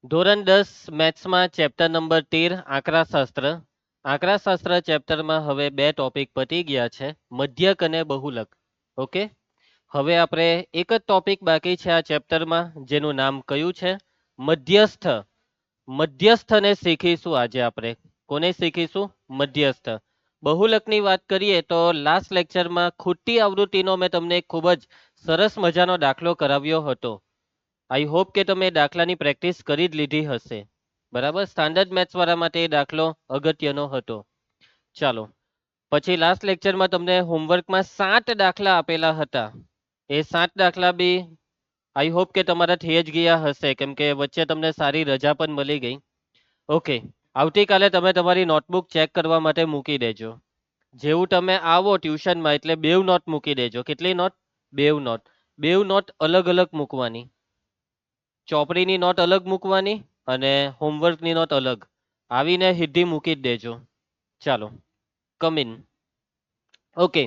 ધોરણ 10 મેથ્સમાં chapter number 13 આંકડાશાસ્ત્ર. આંકડાશાસ્ત્ર ચેપ્ટરમાં હવે બે ટોપિક પતી ગયા છે, મધ્યક અને બહુલક. ઓકે, હવે આપણે એક જ ટોપિક બાકી છે આ ચેપ્ટરમાં, જેનું નામ કયું છે? મધ્યસ્થ. મધ્યસ્થને શીખીશું આજે આપણે. કોને શીખીશું? મધ્યસ્થ. બહુલકની વાત કરીએ તો લાસ્ટ લેક્ચરમાં ખૂટતી આવૃત્તિનો મેં તમને ખૂબ જ સરસ મજાનો દાખલો કરાવ્યો હતો. આઈ હોપ કે તમે દાખલાની પ્રેક્ટિસ કરી જ લીધી હશે. બરાબર, સ્ટાન્ડર્ડ મેથ્સ વાળા માટે એ દાખલો અગત્યનો હતો. ચાલો, પછી લાસ્ટ લેક્ચરમાં તમને હોમવર્કમાં 7 દાખલા આપેલા હતા. એ 7 દાખલા બી આઈ હોપ કે તમારા થઈ જ ગયા હશે, કેમ કે વચ્ચે તમને સારી રજા પણ મળી ગઈ. ઓકે, આવતીકાલે તમે તમારી નોટબુક ચેક કરવા માટે મૂકી દેજો. જેવું તમે આવો ટ્યુશનમાં એટલે બેવ નોટ મૂકી દેજો. કેટલી નોટ? બેવ નોટ. બેવ નોટ અલગ અલગ મૂકવાની. ચોપડીની નોટ અલગ મૂકવાની અને હોમવર્કની નોટ અલગ. આવીને સીધી મૂકી જ દેજો. ચાલો, કમિન. ઓકે,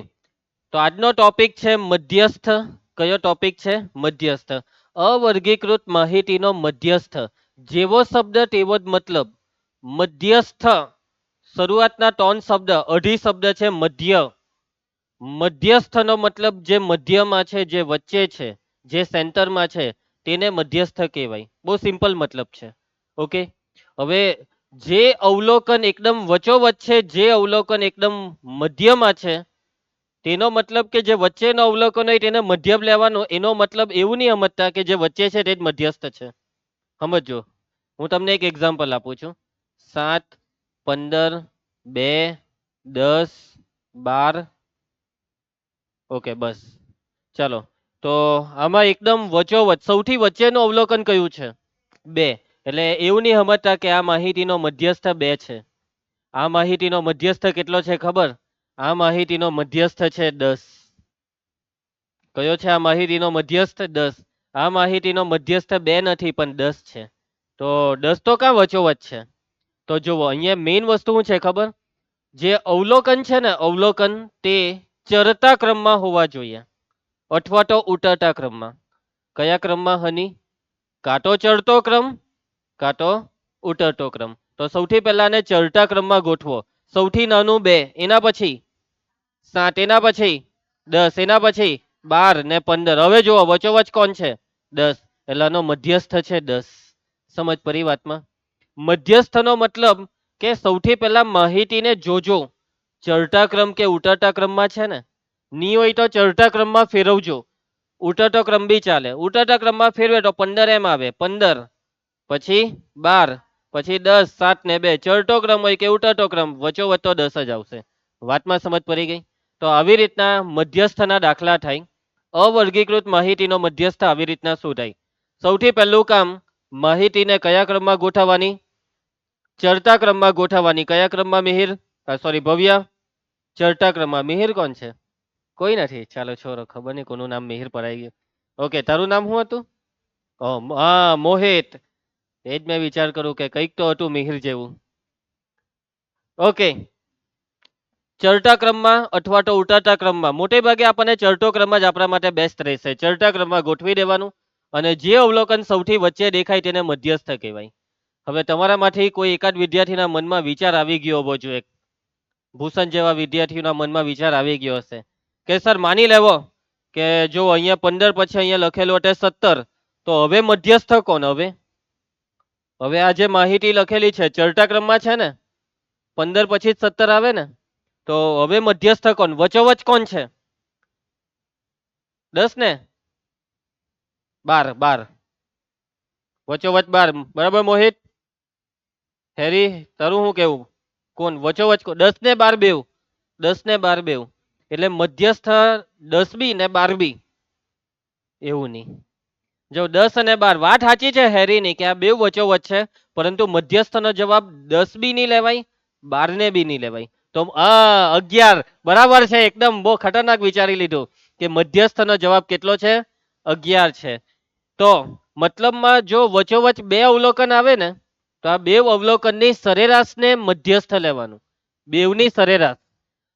તો આજનો ટોપિક છે મધ્યસ્થ. કયો ટોપિક છે? મધ્યસ્થ. અવર્ગીકૃત માહિતીનો મધ્યસ્થ. જેવો શબ્દ તેવો જ મતલબ. મધ્યસ્થ, શરૂઆતના 3 શબ્દ, અઢી શબ્દ છે મધ્ય. મધ્યસ્થનો મતલબ જે મધ્યમાં છે, જે વચ્ચે છે, જે સેન્ટરમાં છે, તેને મધ્યસ્થ કહેવાય. બહુ સિમ્પલ મતલબ છે. ઓકે, હવે જે અવલોકન એકદમ વચ્ચોવચ્ચ છે, જે અવલોકન એકદમ મધ્યમાં છે, તેનો મતલબ કે જે વચ્ચેનો અવલોકન હોય તેને મધ્યમ લેવાનો. એનો મતલબ એવું નહીં સમજતા કે જે વચ્ચે છે તે જ મધ્યસ્થ છે. સમજો, હું તમને એક એક્ઝામ્પલ આપું છું. 7, 15, 2, 10, 12. ઓકે, બસ. ચાલો, તો આમાં એકદમ વચ્ચોવચ્ચ સૌથી વચ્ચેનું અવલોકન કયું છે? 2. એટલે એવું નહીં સમજતા કે આ માહિતીનો મધ્યસ્થ 2 છે. આ માહિતીનો મધ્યસ્થ કેટલો છે ખબર? આ માહિતીનો મધ્યસ્થ છે 10. કયો છે આ માહિતીનો મધ્યસ્થ? 10. આ માહિતીનો મધ્યસ્થ 2 નથી પણ 10 છે. તો 10 તો કાં વચ્ચોવચ્ચ છે? તો જુઓ, અહીંયા મેઇન વસ્તુ શું છે ખબર? જે અવલોકન છે ને, અવલોકન તે ચરતા ક્રમમાં હોવા જોઈએ અથવા તો ઉતરતા ક્રમમાં. કયા ક્રમમાં હની? કાં તો ચડતો ક્રમ કાં તો ઉતરતો ક્રમ. તો સૌથી પહેલા ને ચડતા ક્રમમાં ગોઠવો. સૌથી નાનું 2, એના પછી 7, એના પછી 10, એના પછી 12 ને 15. હવે જુઓ વચ્ચોવચ્ચ કોણ છે? 10. એટલે આનો મધ્યસ્થ છે 10. સમજ પડી વાતમાં? મધ્યસ્થનો મતલબ કે સૌથી પહેલા માહિતીને જોજો ચડતા ક્રમ કે ઉતરતા ક્રમમાં છે ને. ની હોય તો ચડતા ક્રમમાં ફેરવજો. ઉતરતો ક્રમ બી ચાલે. ઉતરતા ક્રમમાં ફેરવે તો 15 એમ આવે. 15 પછી 12 પછી 10, 7 ને 2. ચડતો ક્રમ હોય કે ઉતરતો ક્રમ, વચ્ચોવચ્ચ તો 10 જ આવશે. વાતમાં સમજ પડી ગઈ? તો આવી રીતના મધ્યસ્થના દાખલા થાય. અવર્ગીકૃત માહિતીનો મધ્યસ્થ આવી રીતના શું થાય? સૌથી પહેલું કામ, માહિતીને કયા ક્રમમાં ગોઠવવાની? ચડતા ક્રમમાં ગોઠવવાની. કયા ક્રમમાં મિહિર? સોરી ભવ્ય. ચડતા ક્રમમાં. મિહિર કોણ છે? કોઈ નથી. ચાલો છોરો, ખબર નહીં કોનું નામ મિહિર પડાઈ ગયું. ઓકે, તારું નામ શું હતું? હા, મોહિત. એ જ મેં વિચાર કરું કે કંઈક તો હતું મિહિર જેવું. ઓકે, ચડતા ક્રમમાં અથવા તો ઉતરતા ક્રમમાં. મોટે ભાગે આપણને ચડતો ક્રમ જ આપણા માટે બેસ્ટ રહેશે. ચડતા ક્રમમાં ગોઠવી દેવાનું અને જે અવલોકન સૌથી વચ્ચે દેખાય તેને મધ્યસ્થ કહેવાય. હવે તમારામાંથી કોઈ એકાદ વિદ્યાર્થીના મનમાં વિચાર આવી ગયો હોવો જોઈએ. ભૂષણ જેવા વિદ્યાર્થીઓના મનમાં વિચાર આવી ગયો હશે કે સર માની લેવો કે જો અહીંયા 15 પછી અહીંયા લખેલું હતું 17, તો હવે મધ્યસ્થ કોણ? હવે આ જે માહિતી લખેલી છે ચડતા ક્રમમાં છે ને, 15 પછી 17 આવે ને, તો હવે મધ્યસ્થ કોણ? વચ્ચોવચ્ચ કોણ છે? 10 ને 12. વચ્ચોવચ્ચ 12. બરાબર મોહિત? હેરી, તારું શું કેવું? કોણ વચ્ચોવચ્ચ? 10 ને 12 બેવ. 10 ને 12 બેવ. એટલે મધ્યસ્થ 10 બી ને 12 બી. એવું નહીં. જો 10 અને 12 વાત સાચી છે હેરીની કે આ બે વચ્ચોવચ્ચ છે, પરંતુ મધ્યસ્થનો જવાબ 10 બી નહીં લેવાય, 12 ને બી નહીં લેવાય. તો 11 બરાબર છે. એકદમ બહુ ખતરનાક વિચારી લીધું કે મધ્યસ્થનો જવાબ કેટલો છે? 11 છે. તો મતલબમાં જો વચ્ચોવચ્ચ બે અવલોકન આવે ને, તો આ બે અવલોકનની સરેરાશને મધ્યસ્થ લેવાનું. બેવની સરેરાશ.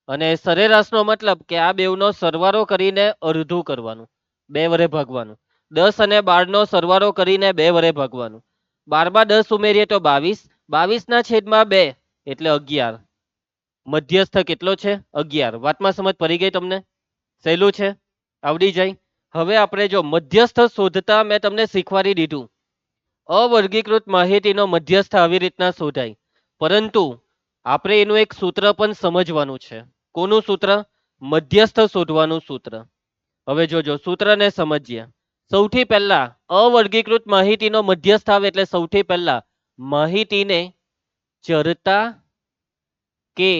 અને સરેરાશનો મતલબ કે આ બેવનો સરવાળો કરીને અડધું કરવાનું, 2 વડે ભાગવાનું. 10 અને 12 નો સરવાળો કરીને 2 વડે ભાગવાનું. 12 10 ઉમેરીએ તો 22, 22/2 એટલે 11. મધ્યસ્થ કેટલો છે? 11. વાતમાં સમજ પડી ગઈ તમને? સહેલું છે, આવડી જાય. હવે આપણે જો મધ્યસ્થ શોધતા મેં તમને શીખવાડી દીધું. અવર્ગીકૃત માહિતીનો મધ્યસ્થ આવી રીતના શોધાય, પરંતુ આપણે એનું એક સૂત્ર પણ સમજવાનું છે. કોનું સૂત્ર? મધ્યસ્થ શોધવાનું સૂત્ર. હવે જોજો સૂત્રને સમજીએ. સૌથી પહેલા અવર્ગીકૃત માહિતીનો મધ્યસ્થ આવે એટલે સૌથી પહેલા માહિતીને ચરતા કે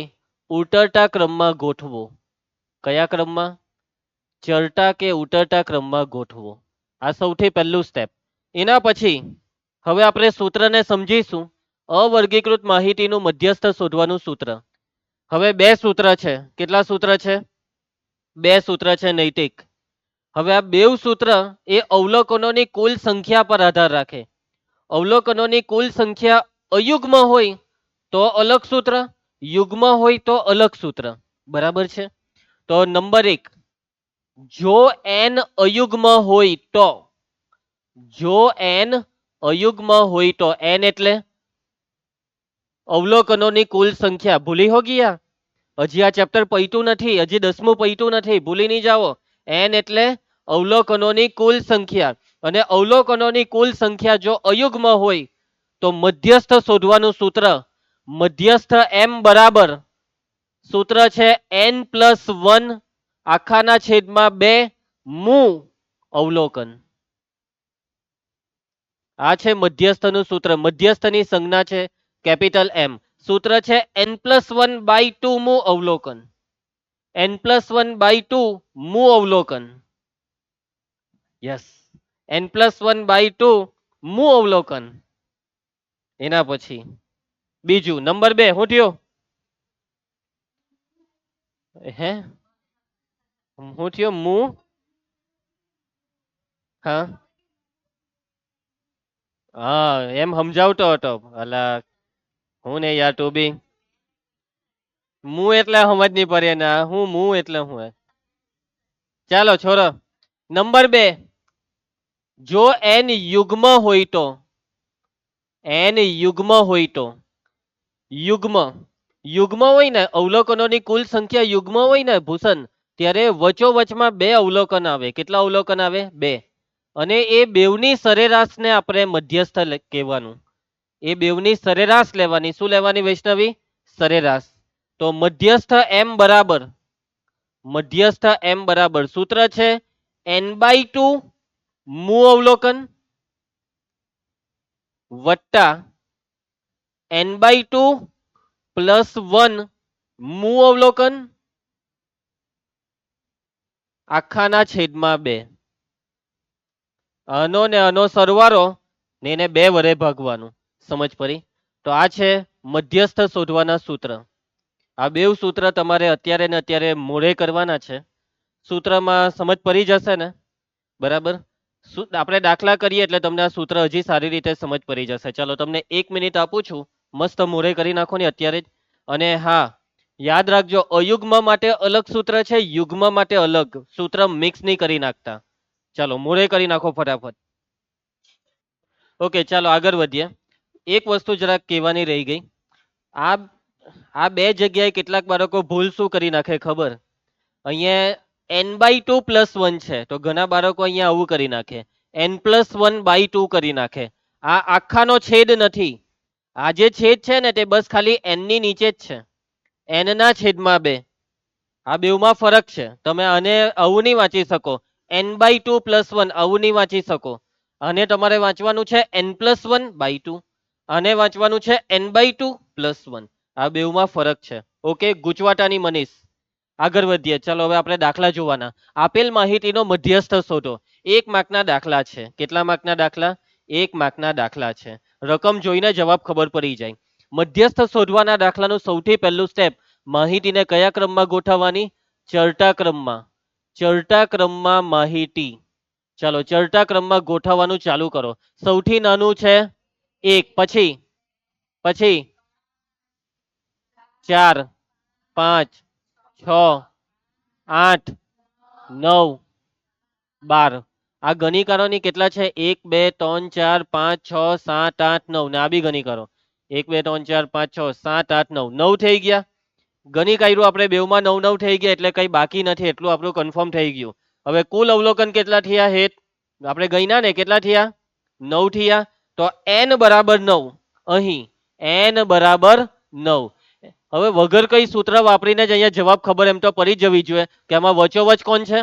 ઉતરતા ક્રમમાં ગોઠવો. કયા ક્રમમાં? ચરતા કે ઉતરતા ક્રમમાં ગોઠવો. આ સૌથી પહેલું સ્ટેપ. એના પછી હવે આપણે સૂત્રને સમજીશું. અવર્ગીકૃત માહિતીનું મધ્યસ્થ શોધવાનું સૂત્ર. હવે બે સૂત્ર છે. કેટલા સૂત્ર છે? બે સૂત્ર છે નૈતિક. હવે આ બેવ સૂત્ર એ અવલોકનોની કુલ સંખ્યા પર આધાર રાખે. અવલોકનોની કુલ સંખ્યા અયુગ્મ હોય તો અલગ સૂત્ર, યુગ્મ હોય તો અલગ સૂત્ર. બરાબર છે? તો નંબર 1, જો n અયુગ્મ હોય તો, જો n અયુગ્મ હોય તો, n એટલે અવલોકનોની કુલ સંખ્યા. ભૂલી હો ગયા? હજી આ ચેપ્ટર પૈતું નથી, હજી 10મું પૈતું નથી, ભૂલી નહીં જાઓ. n એટલે અવલોકનોની કુલ સંખ્યા, અને અવલોકનોની કુલ સંખ્યા જો અયુગ્મ હોય તો મધ્યસ્થ શોધવાનું સૂત્ર મધ્યસ્થ m બરાબર સૂત્ર છે n+1 આખાના છેદમાં 2 મુ અવલોકન. આ છે મધ્યસ્થનું સૂત્ર. મધ્યસ્થની સંજ્ઞા છે કેપિટલ M. સૂત્ર છે n+1/2 મુ અવલોકન. n+1/2 મુ અવલોકન. યસ, n+1/2 મુ અવલોકન. એના પછી બીજું નંબર 2 શું થયો? હે શું થયો? મુ. હા હા, એમ સમજાવતો હતો. અલા હું ને યાર તું બી. મુ એટલે સમજ નહીં પડે ને હું મુ એટલે હું હે. ચાલો છોરો. નંબર 2, જો n યુગ્મ હોય તો, n યુગ્મ હોય તો, યુગ્મ યુગ્મ હોય ને અવલોકનોની કુલ સંખ્યા યુગ્મ હોય ને ભૂષણ, ત્યારે વચોવચમાં 2 અવલોકન આવે. કેટલા અવલોકન આવે? 2. અને એ બેવની સરેરાશને આપણે મધ્યસ્થ કહેવાનું. એ બેવની સરેરાશ લેવાની. શું લેવાની વૈષ્ણવી? સરેરાશ. તો મધ્યસ્થ m બરાબર, મધ્યસ્થ m બરાબર સૂત્ર છે n/2 મુ અવલોકન વત્તા n/2 +1 મુ અવલોકન આખાના છેદમાં 2. આનો ને આનો સરવાળો ને એને 2 વડે ભાગવાનું. સમજ પડી? તો આ છે મધ્યસ્થ શોધવાના સૂત્ર. આ બેવ સૂત્ર તમારે અત્યારે ને અત્યારે મોઢે કરવાના છે. સૂત્રમાં સમજ પડી જશે ને? બરાબર. આપણે દાખલા કરીએ એટલે તમને આ સૂત્ર હજી સારી રીતે સમજ પડી જશે. ચાલો તમને 1 મિનિટ આપું છું, મસ્ત મોઢે કરી નાખો ને અત્યારે જ. અને હા, યાદ રાખજો અયુગ્મ માટે અલગ સૂત્ર છે, યુગ્મ માટે અલગ સૂત્ર. મિક્સ નહીં કરી નાખતા. ચાલો મોઢે કરી નાખો ફટાફટ. ઓકે ચાલો આગળ વધીએ. એક વસ્તુ જરાક કહેવાની રહી ગઈ. આ આ બે જગ્યાએ કેટલાક બાળકો ભૂલ શું કરી નાખે ખબર? અહીંયા n/2 +1 છે તો ઘણા બાળકો અહીંયા આવું કરી નાખે, n+1/2 કરી નાખે. આ આખાનો છેદ નથી. આ જે છેદ છે ને તે બસ ખાલી n ની નીચે જ છે. n ના છેદમાં 2. આ બેવમાં ફરક છે. તમે આને આવું નહીં વાંચી શકો. n/2 +1 આવું નહીં વાંચી શકો. આને તમારે વાંચવાનું છે n+1/2. આને વાંચવાનું છે n/2 +1. આ બેવમાં ફરક છે. ઓકે, ગુચવાટાની મનીષ. આગળ વધીએ. ચાલો હવે આપણે દાખલા જોવાના. આપેલ માહિતીનો મધ્યસ્થ શોધો. 1 માર્કના દાખલા છે. કેટલા માર્કના દાખલા? 1 માર્કના દાખલા છે. રકમ જોઈને જવાબ ખબર પડી જાય. મધ્યસ્થ શોધવાના દાખલાનું સૌથી પહેલું સ્ટેપ, માહિતીને કયા ક્રમમાં ગોઠવવાની? ચરટા ક્રમમાં. ચરટા ક્રમમાં માહિતી. ચાલો ચરટા ક્રમમાં ગોઠવવાનું ચાલુ કરો. સૌથી નાનું છે 1, પછી પછી 4 5 6 8 9 12. આ ગણીકારોની કેટલા છે 1 2 3 4 5 6 7 8 9 ને આ બી ગણીકારો 1 2 3 4 5 6 7 8 9 9 થઈ ગયા. ગણી કાઢ્યું આપણે બેવમાં 9 9 થઈ ગયા એટલે કઈ બાકી નથી એટલું આપણું કન્ફર્મ થઈ ગયું. હવે કુલ અવલોકન કેટલા થયા હેત આપણે ગણ્યા ને કેટલા થયા 9 થયા. તો n બરાબર 9 અહીં n બરાબર 9. હવે વગર કઈ સૂત્ર વાપરીને જ અહીંયા જવાબ ખબર એમ તો પડી જવી જોઈએ કે આમાં વચોવચ કોણ છે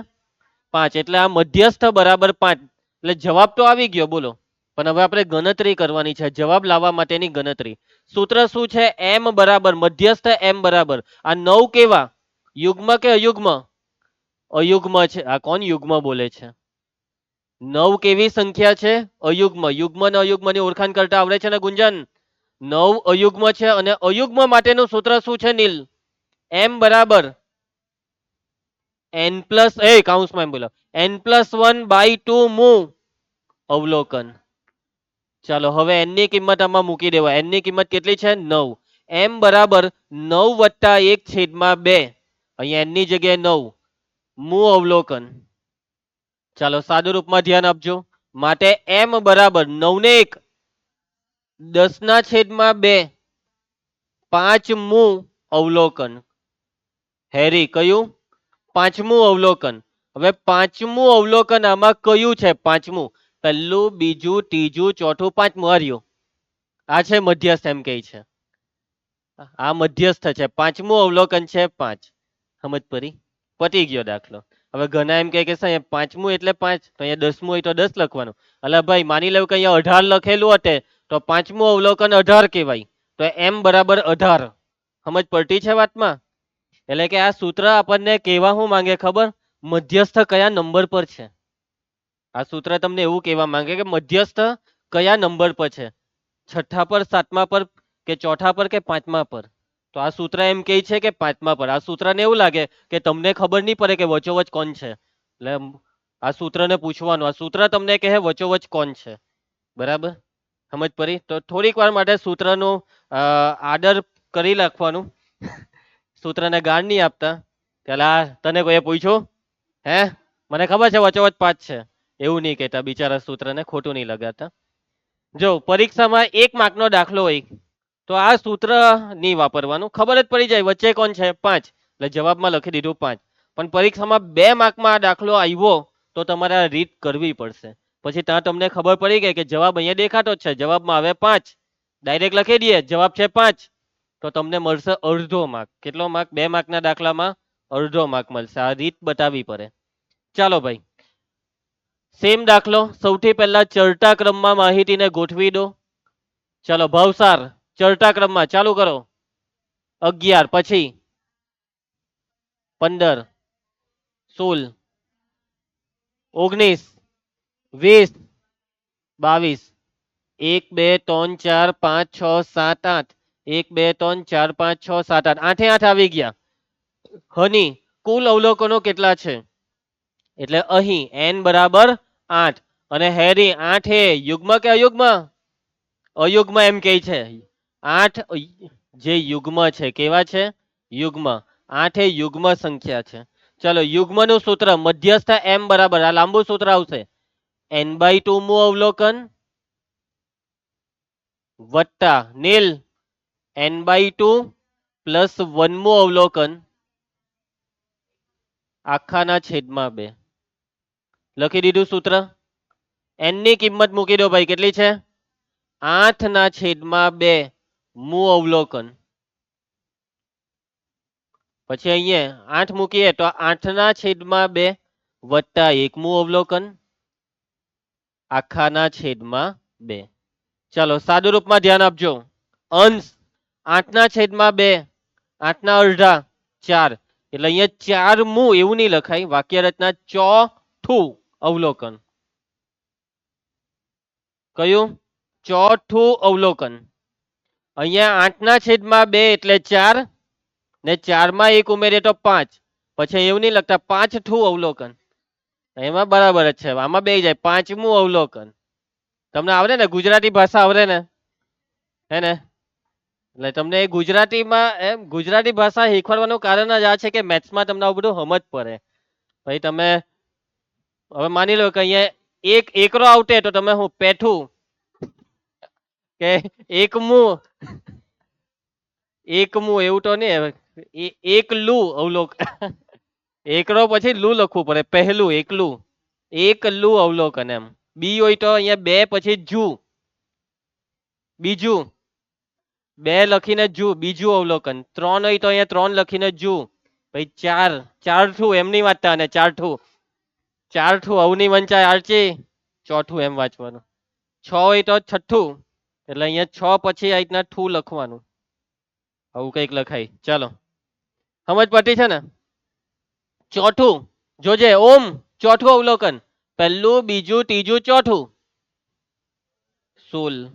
5 એટલે આ મધ્યસ્થ બરાબર 5 એટલે જવાબ તો આવી ગયો બોલો. પણ હવે આપણે ગણતરી કરવાની છે જવાબ લાવવા માટેની ગણતરી. સૂત્ર શું છે m બરાબર મધ્યસ્થ m બરાબર આ 9 કેવા યુગ્મ કે અયુગ્મ અયુગ્મ છે. આ કોણ યુગ્મ બોલે છે 9 કેવી સંખ્યા છે અયુગ્મ. યુગ્મ ને અયુગ્મની ઓળખાણ કરતા આવડે છે ને ગુંજન 9 અયુગ્મ છે અને અયુગ્મ માટેનું સૂત્ર શું છે નીલ m બરાબર n પ્લસ કાઉન્સમાં એમ બોલો n+1/2 મુ અવલોકન. ચાલો હવે n ની કિંમત આમાં મૂકી દેવા. n ની કિંમત કેટલી છે 9. m બરાબર 9 + 1/2 અહીંયા n ની જગ્યાએ 9 મુ અવલોકન. ચાલો સાદું રૂપમાં ધ્યાન આપજો. માટે m બરાબર 9 ને 1 10/2 5 મુ અવલોકન. હેરી કયું પાંચમું અવલોકન. હવે પાંચમું અવલોકન આમાં કયું છે પાંચમું પહેલું બીજું ત્રીજું ચોથું પાંચમું હાર્યું આ છે મધ્યસ્થ એમ કહે છે. આ મધ્યસ્થ છે પાંચમું અવલોકન છે 5. સમજ પડી પતી ગયો દાખલો. હવે ઘણા એમ કે સાહેબ પાંચમું એટલે 5 તો અહીંયા 10મું હોય તો 10 લખવાનું. એટલે ભાઈ માની લો કે અહીંયા 18 લખેલું હતે તો પાંચમું અવલોકન 18 કહેવાય. તો m બરાબર 18. સમજ પડતી છે વાતમાં. એટલે કે આ સૂત્ર આપણને કહેવા શું માંગે ખબર મધ્યસ્થ કયા નંબર પર છે. આ સૂત્ર તમને એવું કહેવા માંગે કે મધ્યસ્થ કયા નંબર પર છે છઠ્ઠા પર સાતમા પર કે ચોથા પર કે પાંચમા પર. તો આ સૂત્ર એમ કહે છે કે પાંચમા પર. આ સૂત્રને એવું લાગે કે તમને ખબર નહીં પડે કે વચોવચ કોણ છે એટલે આ સૂત્રને પૂછવાનું. આ સૂત્ર તમને કહે વચોવચ કોણ છે બરાબર સમજ પડી. તો થોડીક વાર માટે સૂત્રનું આદર કરી નાખવાનું. સૂત્રને ગાળ નહીં આપતા કે તને કોઈએ પૂછ્યું હે મને ખબર છે વચોવચ 5 છે એવું નહીં કહેતા. બિચારા સૂત્રને ખોટું નહીં લગાડતા. જો પરીક્ષામાં 1 માર્કનો દાખલો હોય તો આ સૂત્ર નહીં વાપરવાનું ખબર જ પડી જાય વચ્ચે કોણ છે 5 એટલે જવાબમાં લખી દીધું 5. પણ પરીક્ષામાં 2 માર્કમાં આ દાખલો આવ્યો તો તમારે આ રીત કરવી પડશે. પછી ત્યાં તમને ખબર પડી ગઈ કે જવાબ અહીંયા દેખાતો જ છે જવાબમાં આવે 5 ડાયરેક્ટ લખી દઈએ જવાબ છે 5 તો તમને મળશે અડધો માર્ક. કેટલો માર્ક 2 માર્કના દાખલામાં અડધો માર્ક મળશે. આ રીત બતાવવી પડે. ચાલો ભાઈ સેમ દાખલો. સૌથી પહેલા ચડતા ક્રમમાં માહિતીને ગોઠવી દો. ચાલો ભાવસાર ચડતા ક્રમમાં ચાલુ કરો. 11 પછી 15 16 19 20 22 1 2 3 4 5 6 7 8 1 2 3 4 5 6 7 8 આઠે આઠ આવી ગયા. હની કુલ અવલોકનો કેટલા છે એટલે અહીં n બરાબર 8 અને હેરી 8 હે યુગ્મ કે અયુગ્મ અયુગ્મ એમ કહે છે. 8 જે યુગ્મ છે કેવા છે યુગ્મ 8 એ યુગ્મ સંખ્યા છે. ચલો યુગ્મનું સૂત્ર મધ્યસ્થ m બરાબર આ લાંબુ સૂત્ર આવશે n/2 મું અવલોકન વત્તા નીલ n/2 પ્લસ 1 મું અવલોકન આખાના છેદમાં 2. લખી દીધું સૂત્ર. n ની કિંમત મૂકી દો ભાઈ કેટલી છે 8/2 મું અવલોકન. પછી અહીંયા 8 મૂકીએ તો 8/2 વત્તા 1 મું અવલોકન આખાના છેદમાં 2. ચાલો સાદું રૂપમાં ધ્યાન આપજો. અંશ 8/2 8 અડધા 4 એટલે અહીંયા 4 મું એવું નહીં લખાય. વાક્ય રચના ચોથું અવલોકન કયું ચોથું અવલોકન. અહીંયા 8/2 એટલે 4 ને 4 માં 1 ઉમેરીએ તો 5 પછી એવું નહીં લખતા 5થું અવલોકન. એમાં બરાબર જ છે આમાં બે જાય 5મું અવલોકન. તમને આવડે ને ગુજરાતી ભાષા આવડે ને હે ને એટલે તમને ગુજરાતીમાં એમ ગુજરાતી ભાષા શીખવાડવાનું કારણ જ આ છે કે મેથ્સમાં તમને આવું બધું સમજ પડે. ભાઈ તમે હવે માની લો કે અહીંયા એક એકરો આવટે તો તમે હું પેઠું કે એકમું એકમું એવું તો નહીં હવે. એકલું અવલોક એકરો પછી લું લખવું પડે પહેલું એકલું એકલું અવલોકન એમ. બી હોય તો અહીંયા બે પછી જુ બીજું બે લખીને જુ બીજું અવલોકન. ત્રણ હોય તો અહીંયા ત્રણ લખીને જુ પછી ચાર ચારઠું એમની વાંચતા અને ચારઠું ચારઠું અવની વંચાય આરચી ચોથું એમ વાંચવાનું. છ હોય તો છઠ્ઠું એટલે અહીંયા છ પછી આ રીતના ઠું લખવાનું આવું કંઈક લખાય. ચાલો સમજ પડતી છે ને. ચોથું જોજે ઓમ ચોથું અવલોકન પહેલું બીજું ત્રીજું ચોથું 16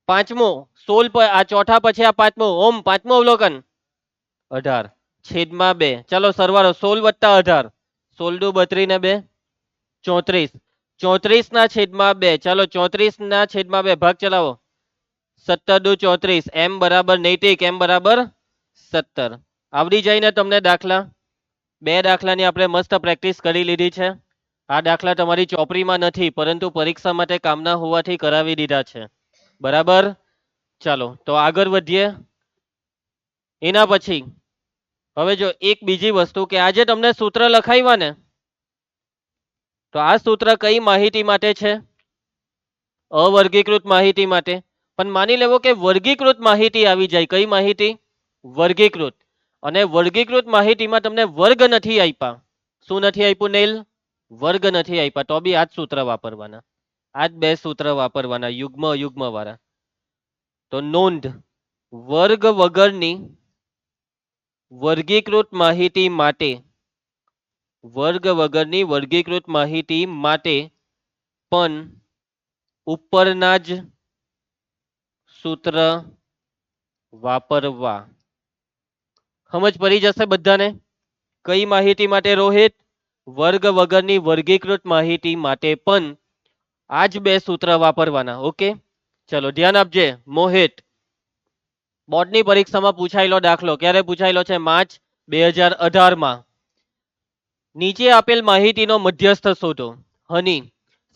પાંચમું 16 આ ચોથા પછી આ પાંચમું ઓમ પાંચમું અવલોકન 18 છેદમાં 2 ચાલો સરવાળો 16 વત્તા 18 16 દુ 32 ને 2 34 34 ના છેદમાં 2 ચાલો 34 ના છેદમાં 2 ભાગ ચલાવો 17 દુ 34 એમ બરાબર નૈતિક એમ બરાબર 17 આવડી જાય ને તમને દાખલા. બે દાખલાની આપણે મસ્ત પ્રેક્ટિસ કરી લીધી છે. આ દાખલા તમારી ચોપડીમાં નથી પરંતુ પરીક્ષા માટે કામના હોવાથી કરાવી દીધા છે. બરાબર ચાલો તો આગળ વધીએ. એના પછી હવે જો એક બીજી વસ્તુ કે આજે તમને સૂત્ર લખાવ્યા ને તો આ સૂત્ર કઈ માહિતી માટે છે? અવર્ગીકૃત માહિતી માટે. પણ માની લેવો કે વર્ગીકૃત માહિતી આવી જાય. કઈ માહિતી? વર્ગીકૃત. અને વર્ગીકૃત માહિતીમાં તમને વર્ગ નથી આપ્યા. શું નથી આપ્યું નેલ? વર્ગ નથી આપ્યા તો બી આ જ સૂત્ર વાપરવાના. આ જ બે સૂત્ર વાપરવાના યુગ્મ અયુગ્મ વાળા. તો નોંધ વર્ગ વગરની વર્ગીકૃત માહિતી માટે વર્ગ વગરની વર્ગીકૃત માહિતી માટે પણ ઉપરના જ સૂત્ર વાપરવા. સમજ પડી જશે બધાને? કઈ માહિતી માટે રોહિત? વર્ગ વગરની વર્ગીકૃત માહિતી માટે પણ આ જ બે સૂત્ર વાપરવાના. ઓકે ચલો ધ્યાન આપજે મોહિત. બોર્ડની પરીક્ષામાં પૂછાયેલો દાખલો ક્યારે પૂછાયેલો છે? માર્ચ 2018 માં. નીચે આપેલ માહિતીનો મધ્યસ્થ શોધો. હની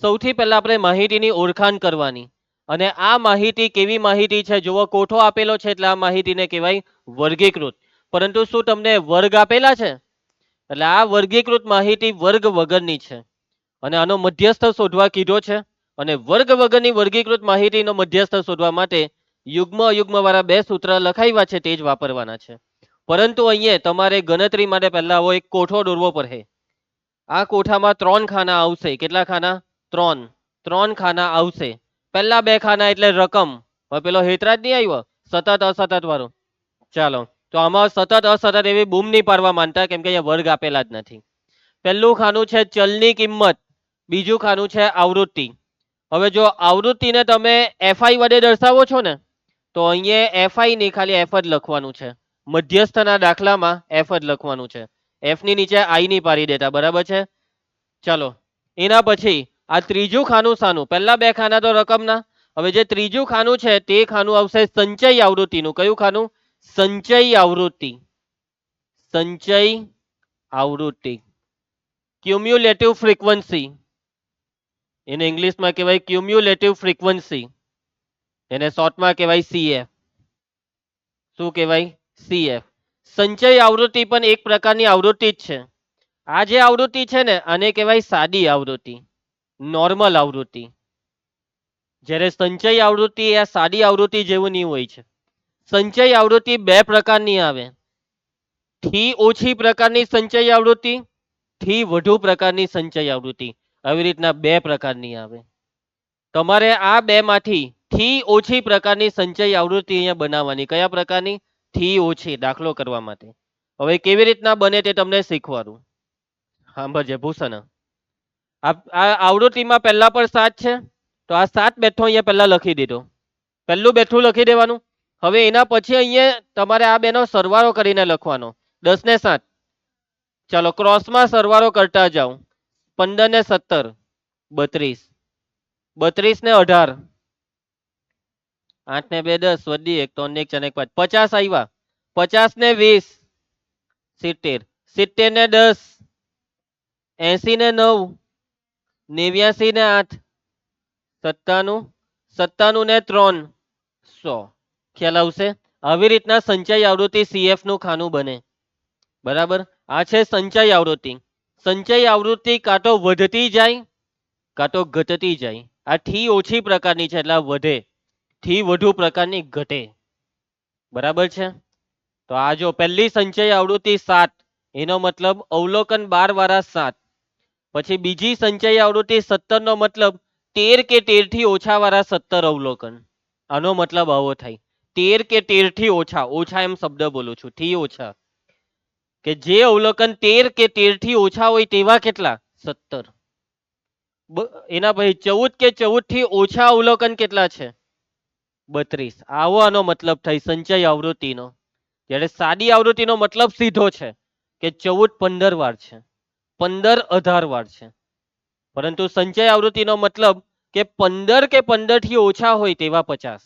સૌથી પહેલા આપણે માહિતીની ઓળખાણ કરવાની. અને આ માહિતી કેવી માહિતી છે? જુઓ કોઠો આપેલો છે એટલે આ માહિતીને કહેવાય વર્ગીકૃત. પરંતુ શું તમને વર્ગ આપેલા છે? એટલે આ વર્ગીકૃત માહિતી વર્ગ વગરની છે અને આનો મધ્યસ્થ શોધવા કીધો છે. અને વર્ગ વગરની વર્ગીકૃત માહિતીનો મધ્યસ્થ શોધવા માટે યુગ્મ અયુગ્મ વાળા બે સૂત્ર લખાવ્યા છે તે જ વાપરવાના છે. પરંતુ અહીંયા તમારે ગણતરી માટે પહેલા આવો એક કોઠો દોરવો પડે. આ કોઠામાં 3 ખાના આવશે. કેટલા ખાના? 3. 3 ખાના આવશે. પહેલા બે ખાના એટલે રકમ. હવે પેલો હેતરાજ નહીં આવ્યો સતત અસતત વાળો. ચાલો તો આમાં સતત અસતત એવી બૂમ નહીં પાડવા માંગતા કેમ કે અહીંયા વર્ગ આપેલા જ નથી. પહેલું ખાનું છે ચલની કિંમત. બીજું ખાનું છે આવૃત્તિ. હવે જો આવૃત્તિને તમે એફઆઈ વડે દર્શાવો છો ને તો અહીંયા એફઆઈ નહીં ખાલી એફ જ લખવાનું છે. મધ્યસ્થના દાખલામાં એફ જ લખવાનું છે. એફ ની નીચે આઈ નહીં પાડી દેતા. બરાબર છે. ચાલો એના પછી આ ત્રીજું ખાનું શાનું? પહેલા બે ખાના તો રકમના. હવે જે ત્રીજું ખાનું છે તે ખાનું આવશે સંચય આવૃત્તિનું. કયું ખાનું? સંચય આવૃત્તિ. સંચય આવૃત્તિ. ક્યુમ્યુલેટિવ ફ્રીક્વન્સી એને ઇંગ્લિશમાં કહેવાય ક્યુમ્યુલેટિવ ફ્રીક્વન્સી. એને શોર્ટમાં કહેવાય સીએફ. શું કહેવાય? સીએફ. સંચય આવૃત્તિ પણ એક પ્રકારની આવૃત્તિ જ છે. આ જે આવૃત્તિ છે ને આને કહેવાય સાદી આવૃત્તિ, નોર્મલ આવૃત્તિ. જ્યારે સંચય આવૃત્તિ એ સાદી આવૃત્તિ જેવું નહીં હોય છે. સંચય આવૃત્તિ બે પ્રકારની આવે. થી ઓછી પ્રકારની સંચય આવૃત્તિ, થી વધુ પ્રકારની સંચય આવૃત્તિ. આવી રીતના બે પ્રકારની આવે. તમારે આ બે માંથી થી ઓછી પ્રકારની સંચય આવૃત્તિ અહીંયા બનાવવાની. કયા પ્રકારની? થી ઓછી. દાખલો કરવા માટે. હવે કેવી રીતના બને તે તમને શીખવાડું. સાંભળજે ભૂષણ. આ આવૃત્તિમાં પહેલા પર 7 છે તો આ 7 બેઠો અહીંયા પહેલા લખી દીધો. પહેલું બેઠું લખી દેવાનું. હવે એના પછી અહીંયા તમારે આ બેનો સરવાળો કરીને લખવાનો. 10 ને 7 ચાલો ક્રોસમાં સરવાળો કરતા જાઓ. 15 ને 17 32, 32 ને 18 8 ને 2 10 વધી 1 3 ને 1 4 ને 1 5 50 આવ્યા. 50 ને 20 70, 70 ને 10 80 ને 9 89 ને 8 97, 97 ને 3 100. ખ્યાલ આવશે? આવી રીતના સંચય આવૃત્તિ CF નું ખાનું બને. બરાબર, આ છે સંચય આવૃત્તિ. સંચય આવૃત્તિ કાં તો વધતી જાય કાં તો ઘટતી જાય. આ થી ઓછી પ્રકારની છે એટલે આ વધે, થી વધુ પ્રકારની ઘટે. બરાબર છે. તો આ જો પહેલી સંચય આવૃત્તિ 7, એનો મતલબ અવલોકન 12 વાળા 7. પછી બીજી સંચય આવૃત્તિ 17 નો મતલબ 13 કે 13 થી ઓછા વાળા 17 અવલોકન. આનો મતલબ આવો થાય, 13 કે 13 થી ઓછા, ઓછા એમ શબ્દ બોલું છું, થી ઓછા, કે જે અવલોકન 13 કે 13 થી ઓછા હોય તેવા કેટલા 17. એના પછી 14 કે 14 થી ઓછા અવલોકન કેટલા છે 32. આવો આનો મતલબ થાય સંચય આવૃત્તિનો. જ્યારે સાદી આવૃત્તિનો મતલબ સીધો છે કે 14 15 વાર છે, 15 18 વાર છે. પરંતુ સંચય આવૃત્તિનો મતલબ કે 15 કે 15 થી ઓછા હોય તેવા 50.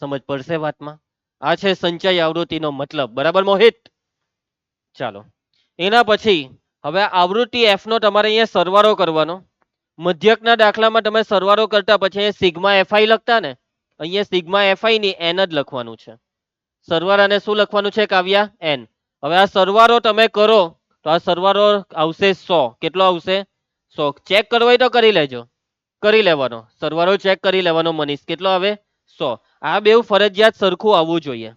સમજ પડશે વાતમાં? આ છે સંચય આવૃત્તિનો મતલબ. બરાબર મોહિત? ચાલો, એના પછી હવે આવૃત્તિ F નો તમારે અહીંયા સરવાળો કરવાનો. મધ્યકના દાખલામાં તમે સરવાળો કરતા પછી અહીંયા સિગ્મા એફઆઈ લખતા ને, અહીંયા સિગ્મા એફઆઈ ની એન જ લખવાનું છે. સરવાળાને શું લખવાનું છે કાવ્યા? એન. હવે આ સરવાળો તમે કરો તો આ સરવાળો આવશે 100. કેટલો આવશે? 100. ચેક કરવો હોય તો કરી લેજો, કરી લેવાનો સરવાળો, ચેક કરી લેવાનો મનીષ. કેટલો આવે? 100. આ બેવ ફરજિયાત સરખું આવવું જોઈએ.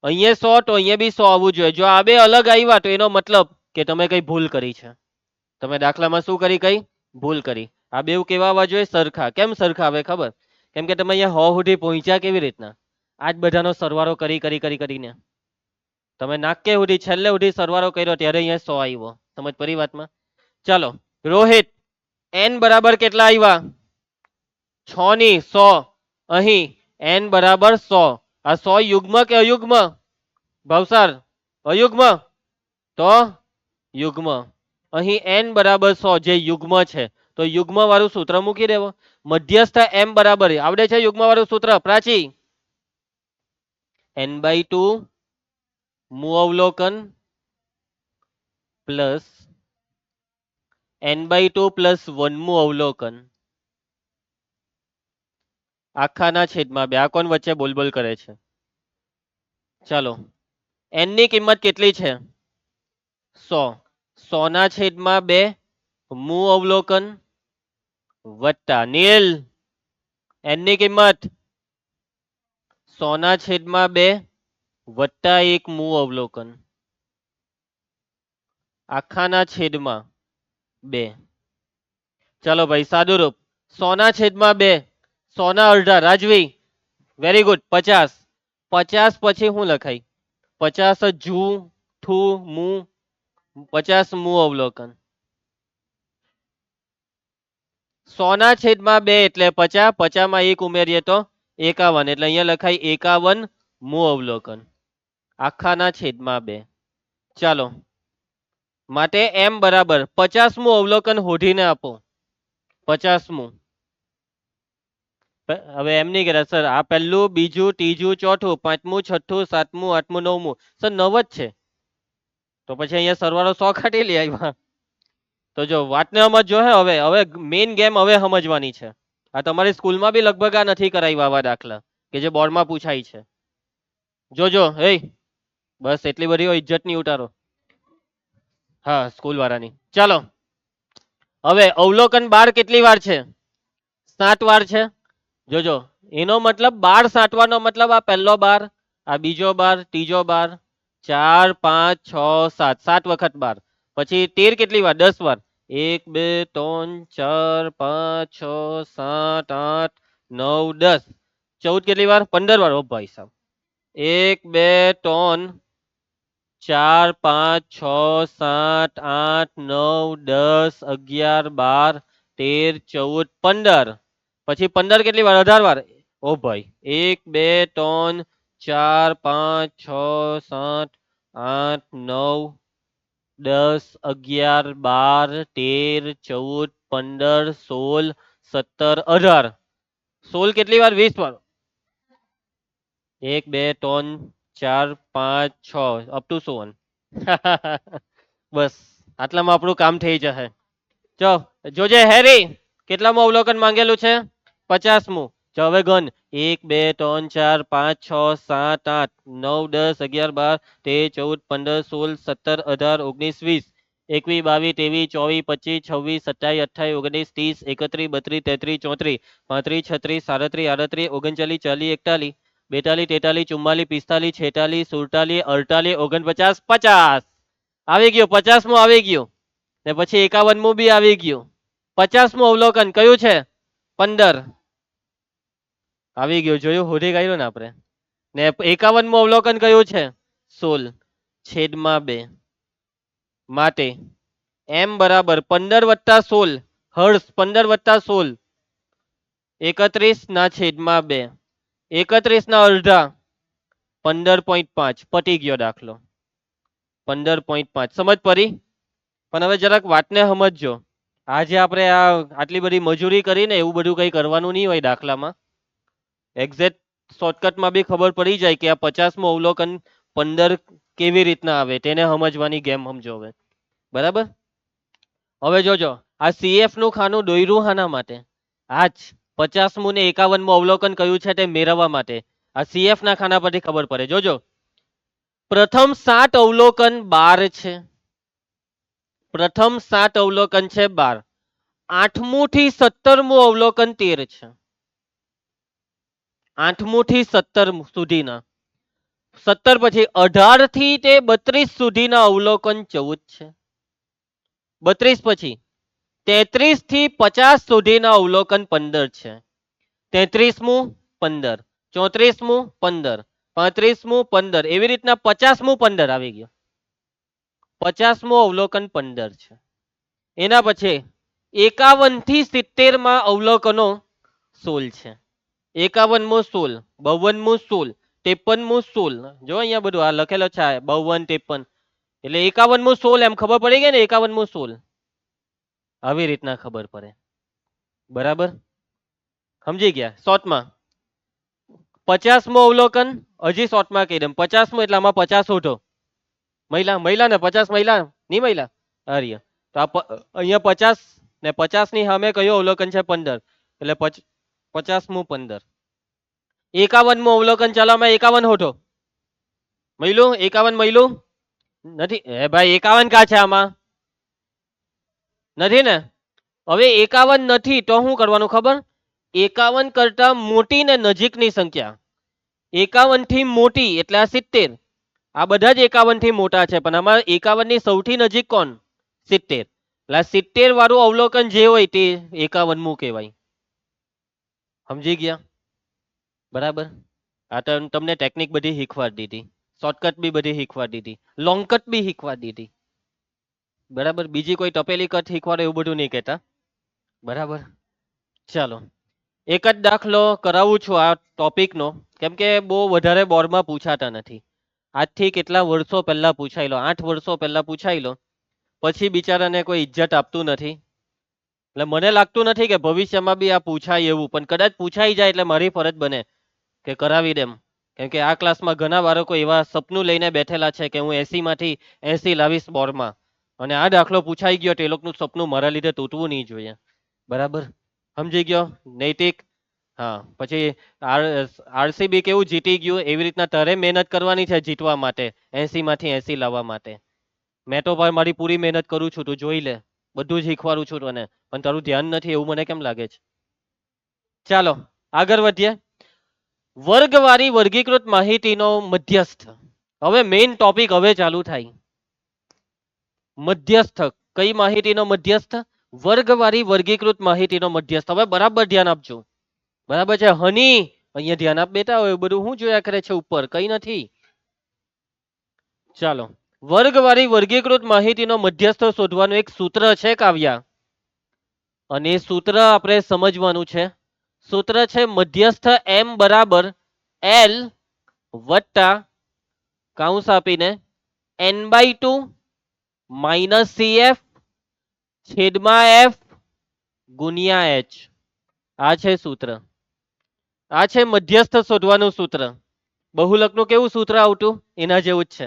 અહીંયા 100 તો અહીંયા બી 100 આવવું જોઈએ. જો આ બે અલગ આવ્યા તો એનો મતલબ કે તમે કઈ ભૂલ કરી છે. તમે દાખલામાં શું કરી? કઈ ભૂલ કરી. આ બેવ કેવા આવવા જોઈએ? સરખા. કેમ સરખા આવે ખબર? કેમ કે તમે અહીંયા 100 સુધી પહોંચ્યા કેવી રીતના? આજ બધાનો સરવાળો કરીને તમે નાકે સુધી છેલ્લે સુધી સરવાળો કર્યો ત્યારે અહીંયા 100 આવ્યો. સમજ પડી વાતમાં? ચાલો રોહિત, એન બરાબર કેટલા આવ્યા? 6 ની 100. અહીં એન બરાબર 100. આ 100 યુગ્મ કે અયુગ્મ? ભાવસાર અયુગ્મ, તો યુગ્મ. અહીં એન બરાબર 100 જે યુગ્મ છે, તો યુગ્મ વાળું સૂત્ર મૂકી દેવો. મધ્યસ્થ એમ બરાબર આવડે છે યુગ્મ વાળું સૂત્ર પ્રાચી? n/2 મુ અવલોકન પ્લસ n/2 પ્લસ 1 મુ અવલોકન આખાના છેદમાં 2. આ કોણ વચ્ચે બોલબોલ કરે છે? ચાલો, n ની કિંમત કેટલી છે? 100. 100 ના છેદમાં 2 મુ અવલોકન વત્તા નીલ n ની કિંમત 100 ના છેદમાં 2 વત્તા 1 મુ અવલોકન આખાના છેદમાં 2. ચાલો ભાઈ સાદું રૂપ. 100 ના છેદમાં 2, 100 ના અડધા. રાજવી વેરી ગુડ. 50. 50 પછી શું લખાય? 50 જુ થુ મુ, 50 મુ અવલોકન. 100 ના છેદમાં 2 એટલે 50, 50 માં 1 ઉમેરીએ તો 51, એટલે અહીંયા લખાય 51 મુ અવલોકન આખાના છેદમાં 2. ચાલો, માટે એમ બરાબર 50 મું અવલોકન હોધીને આપો. 50 મું. હવે એમ નહીં કહેતા સર આ પહેલું, બીજું, ત્રીજું, ચોથું, પાંચમું, છઠ્ઠું, સાતમું, આઠમું, નવમું. સર 9 જ છે. તો પછી અહીંયા સરવાળો 100 કાઢી લે આવ્યા. તો જો વાતને સમજો. હવે હવે મેઇન ગેમ હવે સમજવાની છે. આ તમારી સ્કૂલમાં બી લગભગ આ નથી કરાવ્યા આવા દાખલા કે જે બોર્ડમાં પૂછાય છે. જોજો હે, બસ એટલી બધી ઇજ્જત નહીં ઉતારો. હા, સ્કૂલ વાળાની. ચાલો, હવે અવલોકન 12 કેટલી વાર છે? 7 વાર છે. જોજો, એનો મતલબ 12 સાટવાનો મતલબ આ પહેલો 12, આ બીજો 12, ત્રીજો 12, 4 5 6 7, 7 વખત 12. પછી 13 કેટલી વાર? 10 વાર. 1 2 3 4 5 6 7 8 9 10. 14 કેટલી વાર? 15 વાર. ઓ ભાઈ સાહેબ, 1 2 3 4 5 6 7 8 9 10 11 12 13 14 15. પછી 15 કેટલી વાર? 18 વાર. ઓ ભાઈ, 1 2 3 4 5 6 7 8 9 10 11 12 13 14 15 16 17 18. 16 કેટલી વાર? 20 વાર. 1 2 3 4 5 6 અપ ટુ 100. બસ આટલામાં આપણું કામ થઈ જશે. ચો જોજે હેરી કેટલામું અવલોકન માંગેલું છે 50મું. જો હવે ગણ 1 2 3 4 5 6 7 8 9 10 11 12 13 14 15 16 17 18 19 20 21 22 23 24 25 26 27 28 29 30 31 32 33 34 35 36 37 38 39 40 41 42 43 44 45 46 48 49 આવી ગયું 50મું આવી ગયું ને પછી 51મું બી આવી ગયું 50મું અવલોકન કયું છે 15 આવી ગયું જોયું હોધી કાઢ્યું ને આપણે ને 51મું અવલોકન કયું છે 16/2 માટે એમ બરાબર 15+16 હર્ષ 15+16 31/2 31 અડધા 15.5 પટી ગયો દાખલો 15.5 સમજ પડી પણ હવે જરાક વાતને સમજજો આજે આપણે આટલી બધી મજૂરી કરીને એવું બધું કંઈ કરવાનું નહીં હોય દાખલામાં એક્ઝેક્ટ શોર્ટકટમાં બી ખબર પડી જાય કે આ 50મું અવલોકન 15 કેવી રીતના આવે તેને સમજવાની ગેમ સમજો હવે બરાબર હવે જોજો આ સીએફ નું ખાનું દોર્યું હાના માટે આજ 50મું ને 51મું અવલોકન કયું છે તે મેળવવા માટે આ સીએફ ના ખાના પરથી ખબર પડે જોજો પ્રથમ 7 અવલોકન 12 છે પ્રથમ 7 અવલોકન છે 12 8મું થી 17મું અવલોકન 13 છે 8મું થી 17 સુધીના 17 પછી 18 થી તે 32 સુધીના અવલોકન 14 છે 32 પછી 33 થી 50 સુધીના અવલોકન 15 છે 33મું 15 34મું 15 35મું 15 એવી રીતના 50મું 15 આવી ગયું 50મું અવલોકન 15 છે એના પછી 51 થી 70 માં અવલોકનો 16 છે 51મું 16 52મું 16 53મું 16 જો અહીંયા બધું આ લખેલો છે 52 53 એટલે 51મું 16 એમ ખબર પડી ગઈ ને 51મું 16 આવી રીતના ખબર પડે બરાબર સમજી ગયા શોર્ટમાં 50મું અવલોકન હજી શોર્ટમાં કહી દઉં 50મું એટલે આમાં 50 ઓઢો મહિલા ને 50 મહિલા નહીં મહિલા હરિય તો અહીંયા 50 ને 50 ની સામે કયું અવલોકન છે 15 એટલે 50મું 15 51મું અવલોકન ચાલો આમાં 51 હોઠો મહિલું 51 મહિલું નથી એ ભાઈ 51 કા છે આમાં નથી ને હવે 51 નથી તો શું કરવાનું ખબર 51 કરતા મોટી ને નજીકની સંખ્યા 51 થી મોટી એટલે આ 70 આ બધા જ 51 થી મોટા છે પણ આમાં 51 ની સૌથી નજીક કોણ 70 એટલે 70 વાળું અવલોકન જે હોય તે 51મું કહેવાય સમજી ગયા બરાબર આ તો તમને ટેકનિક બધી શીખવાડી દીધી શોર્ટકટ બી બધી શીખવાડી દીધી લોંગ કટ બી શીખવાડી દીધી બરાબર બીજી કોઈ તપેલી કટ શીખવાડે એવું બધું નહીં કહેતા બરાબર ચાલો એક જ દાખલો કરાવું છું આ ટોપિકનો કેમ કે બહુ વધારે બોર્ડમાં પૂછાતા નથી આજથી કેટલા વર્ષો પહેલા પૂછાયેલો 8 વર્ષો પહેલા પૂછાયેલો પછી બિચારાને કોઈ ઇજ્જત આપતું નથી એટલે મને લાગતું નથી કે ભવિષ્યમાં બી આ પૂછાય એવું પણ કદાચ પૂછાઈ જાય એટલે મારી ફરજ બને કે કરાવી દેમ કેમ કે આ ક્લાસમાં ઘણા બાળકો એવા સપનું લઈને બેઠેલા છે કે હું 80 માંથી 80 લાવીશ બોર્ડમાં અને આ દાખલો પૂછાઈ ગયો તો એ લોકોનું સપનું મારા લીધે તૂટવું નહીં જોઈએ બરાબર સમજી ગયો નૈતિક હા પછી આરસીબી કેવું જીતી ગયું એવી રીતના તારે મહેનત કરવાની છે જીતવા માટે 80 માંથી 80 લાવવા માટે મેં તો મારી પૂરી મહેનત કરું છું તું જોઈ લે બધું જ શીખવાડું છું તને પણ તારું ધ્યાન નથી એવું મને કેમ લાગે છે ચાલો આગળ વધીએ વર્ગવારી વર્ગીકૃત માહિતીનો મધ્યસ્થ હવે મેઇન ટોપિક હવે ચાલુ થાય મધ્યસ્થ કઈ માહિતીનો મધ્યસ્થ વર્ગવારી વર્ગીકૃત માહિતીનો મધ્યસ્થ હવે બરાબર ધ્યાન આપજો બરાબર છે હની અહીંયા ધ્યાન આપ બેટા હોય બધું શું જોયા કરે છે ઉપર કઈ નથી ચાલો વર્ગવારી વર્ગીકૃત માહિતીનો મધ્યસ્થ શોધવાનું એક સૂત્ર છે કાવ્યા અને એ સૂત્ર આપણે સમજવાનું છે સૂત્ર છે મધ્યસ્થ એમ બરાબર એલ વત્તા કૌંસ આપીને n/2 માઇનસ CF છેદમાં F ગુણ્યા H આ છે સૂત્ર આ છે મધ્યસ્થ શોધવાનું સૂત્ર બહુલકનું કેવું સૂત્ર આવતું એના જેવું જ છે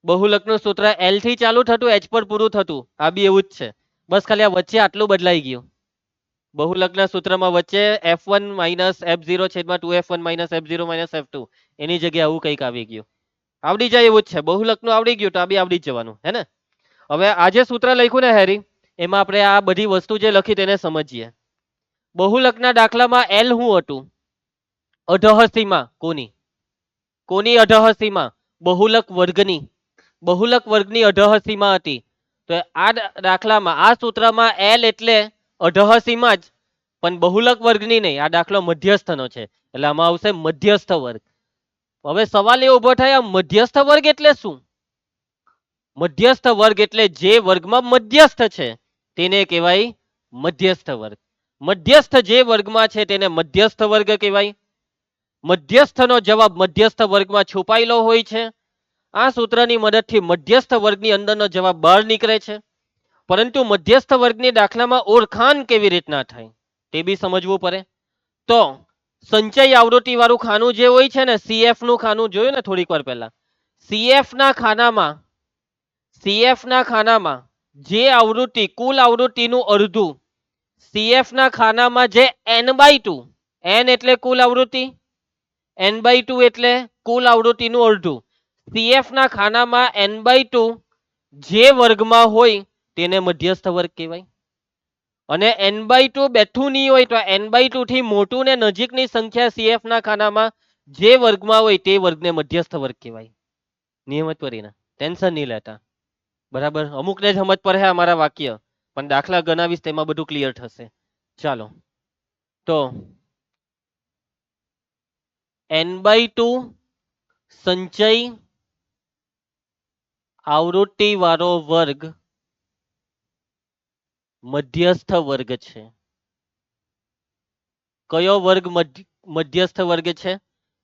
બહુલકનું સૂત્ર L થી ચાલુ થતું H પર પૂરું થતું આ બી એવું જ છે બસ ખાલી આ વચ્ચે આટલું બદલાઈ ગયું. બહુલકના સૂત્રમાં વચ્ચે F1 માઇનસ F0 છેદમાં 2F1 minus F0 minus F2 એની જગ્યાએ આવું કંઈક આવી ગયું. આવડી જાય એવું જ છે. બહુલકનું આવડી ગયું તો આ બી આવડી જ જવાનું હે ને. હવે આ જે સૂત્ર લખ્યું ને હેરી, એમાં આપણે આ બધી વસ્તુ જે લખી તેને સમજીએ. બહુલકના દાખલામાં L શું હતું? અધઃસીમા. કોની? કોની અધઃસીમા? બહુલક વર્ગની. બહુલક વર્ગની અધઃસીમા હતી. તો આ દાખલામાં આ સૂત્રમાં L એટલે અધઃસીમા જ, પણ બહુલક વર્ગની નહીં. આ દાખલો મધ્યસ્થનો છે એટલે આમાં આવશે મધ્યસ્થ વર્ગ. હવે સવાલ એ ઉભો થાય, આ મધ્યસ્થ વર્ગ એટલે શું? મધ્યસ્થ વર્ગ એટલે જે વર્ગમાં મધ્યસ્થ છે તેને કહેવાય મધ્યસ્થ વર્ગ. મધ્યસ્થ જે વર્ગમાં છે તેને મધ્યસ્થ વર્ગ કહેવાય. મધ્યસ્થનો જવાબ મધ્યસ્થ વર્ગમાં છુપાયેલો હોય છે. આ સૂત્રની મદદથી મધ્યસ્થ વર્ગની અંદરનો જવાબ બહાર નીકળે છે. પરંતુ મધ્યસ્થ વર્ગની દાખલામાં ઓળખાણ કેવી રીતના થાય તે બી સમજવું પડે. તો સંચય આવૃત્તિ વાળું ખાનું જે હોય છે ને, CF નું ખાનું જોયું ને થોડીક વાર પહેલા, CF ના ખાનામાં જે આવૃત્તિ, કુલ આવૃત્તિનું અડધું, CF ના ખાનામાં જે n/2, n એટલે કુલ આવૃત્તિ, n/2 એટલે કુલ આવૃત્તિનું અડધું, CF ના ખાનામાં n/2 જે વર્ગમાં હોય તેને મધ્યસ્થ વર્ગ કહેવાય. અને n/2 બેઠું નહીં હોય તો n/2 થી મોટું ને નજીકની સંખ્યા CF ના ખાનામાં જે વર્ગમાં હોય તે વર્ગને મધ્યસ્થ વર્ગ કહેવાય. નિયમિત કરીને ટેન્શન નહીં લેતા. બરાબર, અમુકને જ સમજ પડે અમારા વાક્ય, પણ દાખલા ગણાવીશ તેમાં બધું ક્લિયર થશે. ચાલો, તો n/2 સંચય આવૃત્તિ વાળો વર્ગ મધ્યસ્થ વર્ગ છે. કયો વર્ગ મધ્યસ્થ વર્ગ છે?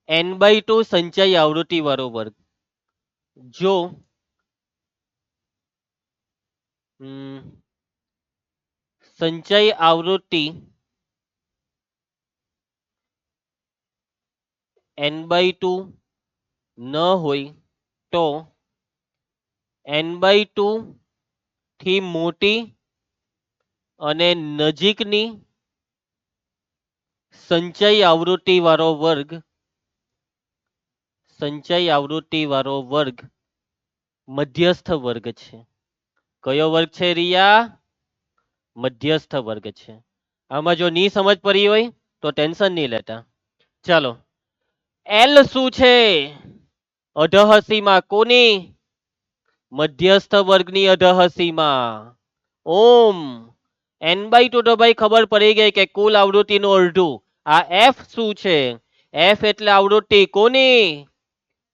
n/2 સંચય આવૃત્તિ વાળો વર્ગ. જો સંચય આવૃત્તિ n/2 ન હોય તો n/2 થી મોટી અને નજીકની સંચય આવૃત્તિ વાળો વર્ગ, સંચય આવૃત્તિ વાળો વર્ગ મધ્યસ્થ વર્ગ છે. કયો વર્ગ છે રિયા? મધ્યસ્થ વર્ગ છે. આમાં જો ની સમજ પડી હોય તો ટેન્શન નહીં લેતા. ચાલો, L શું છે? અધઃસીમા. કોની? મધ્યસ્થ વર્ગની અધઃસીમા. ઓમ n/2 તો ભાઈ ખબર પડી ગઈ કે કુલ આવૃત્તિનું અડધું. આ F શું છે? F એટલે આવૃત્તિ. કોની?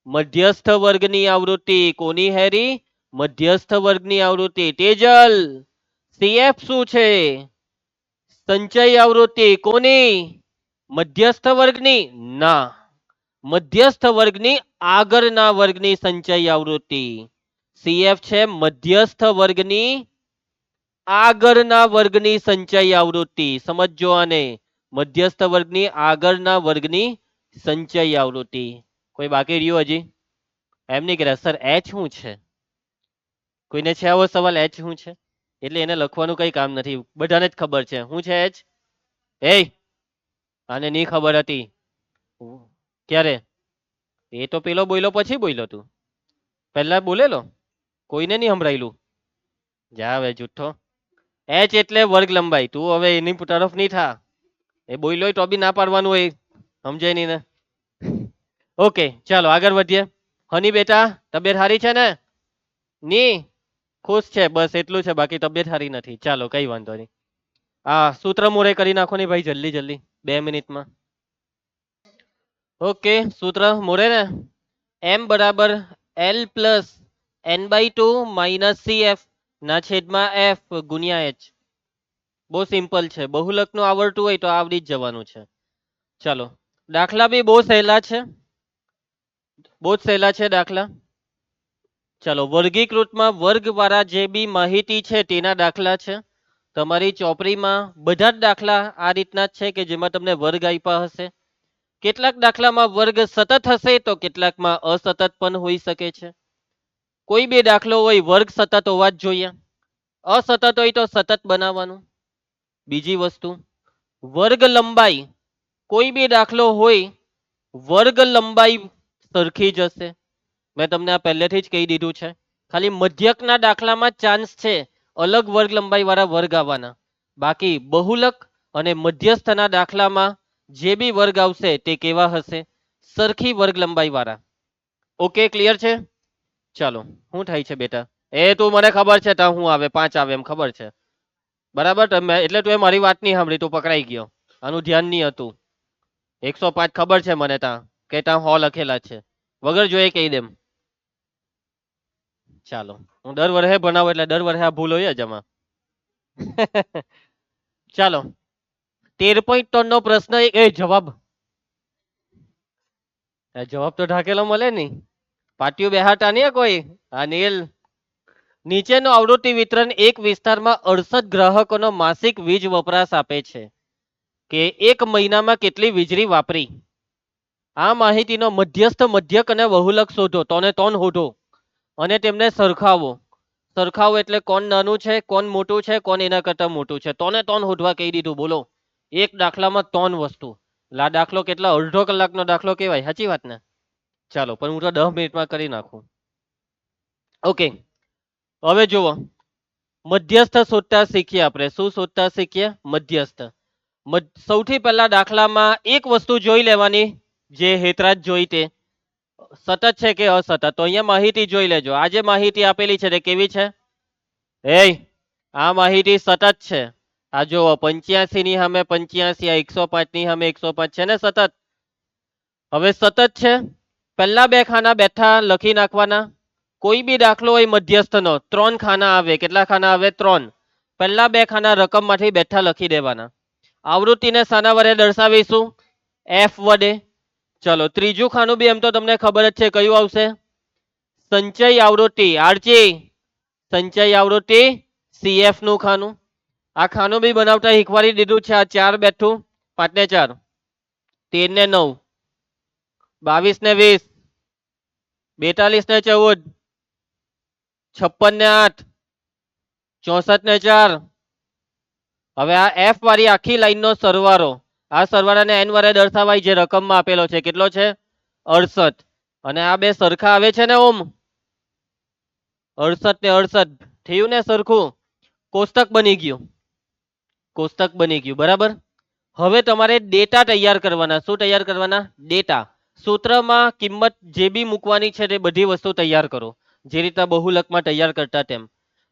મધ્યસ્થ વર્ગની આવૃત્તિ. કોની હેરી? મધ્યસ્થ વર્ગની આવૃત્તિ. તેજલ, CF શું છે? સંચય આવૃત્તિ. કોની? મધ્યસ્થ વર્ગની? ના, મધ્યસ્થ વર્ગની આગળના વર્ગની સંચય આવૃત્તિ. CF છે મધ્યસ્થ વર્ગની આગળના વર્ગની સંચય આવૃત્તિ. સમજો આને, મધ્યસ્થ વર્ગની આગળના વર્ગની સંચય આવૃત્તિ. કોઈ બાકી રહ્યું હજી? એમ નહીં કહેતા સર H શું છે? કોઈને છે આવો સવાલ? H શું છે? એટલે એને લખવાનું કઈ કામ નથી, બધાને જ ખબર છે શું છે H. એ આને નહીં ખબર હતી. ક્યારે? એ તો પેલો બોલ્યો પછી બોલ્યો, તું પહેલા બોલેલો, કોઈને નહીં સંભળાયેલું. જા હવે જુઠ્ઠો. H એટલે વર્ગ લંબાઈ. તું હવે એની તરફ નહીં થા. એ બોલ્યો તો બી ના પાડવાનું હોય, સમજાય નહીં ને. ઓકે ચાલો આગળ વધીએ. હની બેટા તબિયત સારી છે ને? ની ખુશ છે બસ એટલું છે, બાકી તબિયત સારી નથી. ચાલો કઈ વાંધો નહીં. હા, સૂત્ર મોરે કરી નાખો ને ભાઈ, જલ્દી જલ્દી 2 મિનિટમાં. ઓકે, સૂત્ર મોરે ને, m બરાબર L plus n/2 minus CF ના છેદમાં F ગુણ્યા H. બહુ સિમ્પલ છે. બહુલકનું આવડતું હોય તો આવડી જ જવાનું છે. ચાલો, દાખલા બી બહુ સહેલા છે, બહુ જ સહેલા છે દાખલા. ચાલો, વર્ગીકૃતમાં વર્ગવાળા જે બી માહિતી છે તેના દાખલા છે. તમારી ચોપડીમાં બધા જ દાખલા આ રીતના જ છે કે જેમાં તમને વર્ગ આપ્યા હશે. કેટલાક દાખલામાં વર્ગ સતત હશે તો કેટલાકમાં અસતત પણ હોઈ શકે છે. કોઈ બે દાખલો હોય વર્ગ સતત હોવા જ જોઈએ. અસતત હોય તો સતત બનાવવાનું. બીજી વસ્તુ, વર્ગ લંબાઈ, કોઈ બી દાખલો હોય વર્ગ લંબાઈ સરખી જ હશે. મેં તમને આ પહેલેથી જ કહી દીધું છે. ખાલી મધ્યકના દાખલામાં ચાન્સ છે અલગ વર્ગ લંબાઈ વાળા વર્ગ આવવાના. બાકી બહુલક અને મધ્યસ્થના દાખલામાં જે બી વર્ગ આવશે તે કેવા હશે? સરખી વર્ગ લંબાઈ વાળા. ઓકે, ક્લિયર છે? ચાલો, શું થાય છે બેટા? એ તું મને ખબર છે તા હું આવે 5 આવે એમ ખબર છે. બરાબર, એટલે તું એ મારી વાત નહીં સાંભળી, તું પકડાઈ ગયો. આનું ધ્યાન નહીં હતું. 105 ખબર છે મને તા કે તા હો લખેલા છે, વગર જોઈએ કહી દેમ. ચાલો, હું દર વર્ષે ભણાવું એટલે દર વર્ષે આ ભૂલ હોય જ આમાં. ચાલો, 13.3 નો પ્રશ્ન જવાબ જવાબ તો ઢાકેલો મળે નહીં. પાટિયું બેહાતા નહીં કોઈ. હા નીલ, નીચેનું આવૃત્તિ વિતરણ એક વિસ્તારમાં 68 ગ્રાહકોનો માસિક વીજ વપરાશ આપે છે કે એક મહિનામાં કેટલી વીજળી વાપરી. આ માહિતીનો મધ્યસ્થ, મધ્યક અને બહુલક શોધો. તોને તોન શોધો અને તેમને સરખાવો. સરખાવો એટલે કોણ નાનું છે, કોણ મોટું છે, કોણ એના કરતા મોટું છે. તોને તોન શોધવા કહી દીધું. બોલો, એક દાખલામાં 3 વસ્તુ. લા દાખલો કેટલા અડધો કલાકનો દાખલો કહેવાય, સાચી વાત ને? ચાલો, પણ હું તો 10 મિનિટમાં કરી નાખું. ઓકે, હવે જુઓ, મધ્યસ્થ શોધતા શીખીએ આપણે. શું શોધતા શીખીએ? મધ્યસ્થ. સૌથી પહેલા દાખલામાં એક વસ્તુ જોઈ લેવાની, જે હેતરાજ જોઈ તે સતત છે કે અસતત. તો અહીંયા માહિતી જોઈ લેજો. આ જે માહિતી આપેલી છે તે કેવી છે? આ માહિતી સતત છે. આ જો 85 ની સામે 85, આ 105 ની સામે 105 છે ને સતત. હવે સતત છે, પહેલા બે ખાના બેઠા લખી નાખવાના. કોઈ બી દાખલો હોય મધ્યસ્થનો 3 ખાના આવે. કેટલા ખાના આવે? 3. પહેલા બે ખાના રકમમાંથી બેઠા લખી દેવાના. આવૃત્તિને શાના વડે દર્શાવીશું? એફ વડે. ચલો, ત્રીજું ખાનું બી એમ તો તમને ખબર જ છે, કયું આવશે? સંચય આવૃત્તિ. આરજી, સંચય આવૃત્તિ સીએફ નું ખાનું. આ ખાનું બી બનાવતા શીખવાડી દીધું છે. આ 4 બેઠું, 5 ને 4 13 ને 9 22 ને 20 42 ને 14 56 ને 8 64 ને 4. હવે આ એફ વાળી આખી લાઈન નો સરવાળો, આ સરવાળાને એન વડે દર્શાવાય જે રકમમાં આપેલો છે. કેટલો છે? 68. અને આ બે સરખા આવે છે ને ઓમ, 68 ને 68 થયું ને સરખું? કોષ્ટક બની ગયું, કોષ્ટક બની ગયું. બરાબર. હવે તમારે ડેટા તૈયાર કરવાના. શું તૈયાર કરવાના? ડેટા. સૂત્રમાં કિંમત જે બી મૂકવાની છે તે બધી વસ્તુ તૈયાર કરો, જે રીતના બહુલકમાં તૈયાર કરતા તેમ.